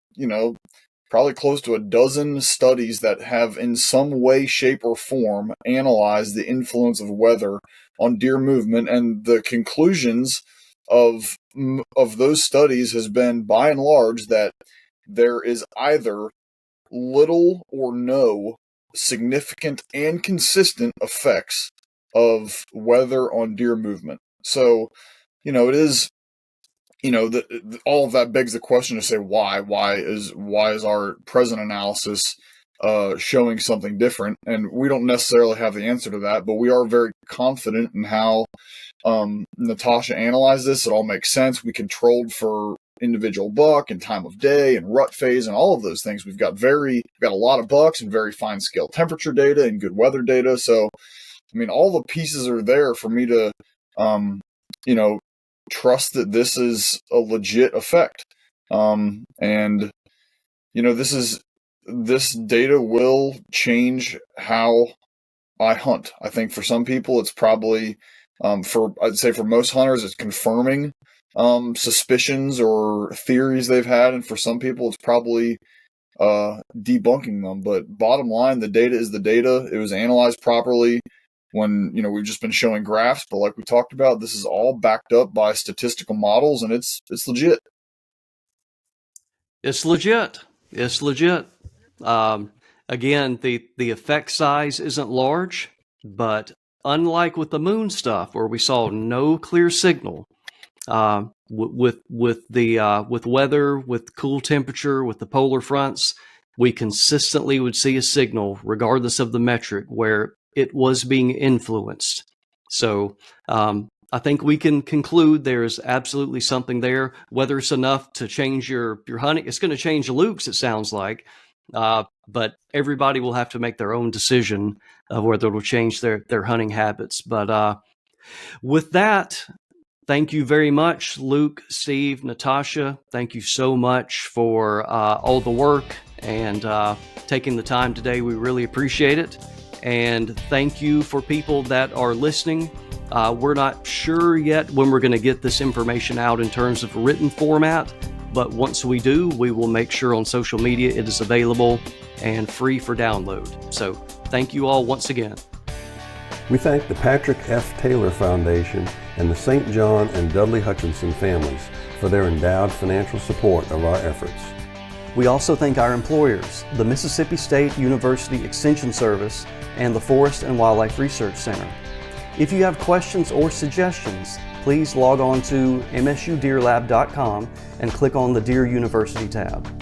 probably close to a dozen studies that have in some way, shape, or form analyzed the influence of weather on deer movement, and the conclusions of those studies has been, by and large, that there is either little or no significant and consistent effects of weather on deer movement. So, it is, all of that begs the question to say why. Why is our present analysis showing something different? And we don't necessarily have the answer to that, but we are very confident in how Natasha analyzed this. It all makes sense. We controlled for individual buck and time of day and rut phase and all of those things. We've got a lot of bucks and very fine scale temperature data and good weather data. So, all the pieces are there for me to, trust that this is a legit effect. And this data will change how I hunt. I think for some people it's probably, I'd say for most hunters, it's confirming suspicions or theories they've had, and for some people it's probably debunking them. But bottom line, the data is the data. It was analyzed properly. When we've just been showing graphs, but like we talked about, this is all backed up by statistical models, and it's legit. It's legit. It's legit. Again, the effect size isn't large, but unlike with the moon stuff, where we saw no clear signal, with weather, with cool temperature, with the polar fronts, we consistently would see a signal, regardless of the metric, where it was being influenced. So I think we can conclude there's absolutely something there. Whether it's enough to change your hunting, it's going to change Luke's, it sounds like. But everybody will have to make their own decision of whether it'll change their hunting habits. But with that, Thank you very much, Luke, Steve, Natasha. Thank you so much for all the work and taking the time today. We really appreciate it. And thank you for people that are listening. We're not sure yet when we're going to get this information out in terms of written format, but once we do, we will make sure on social media it is available and free for download. So thank you all once again. We thank the Patrick F. Taylor Foundation and the St. John and Dudley Hutchinson families for their endowed financial support of our efforts. We also thank our employers, the Mississippi State University Extension Service and the Forest and Wildlife Research Center. If you have questions or suggestions, please log on to msudeerlab.com and click on the Deer University tab.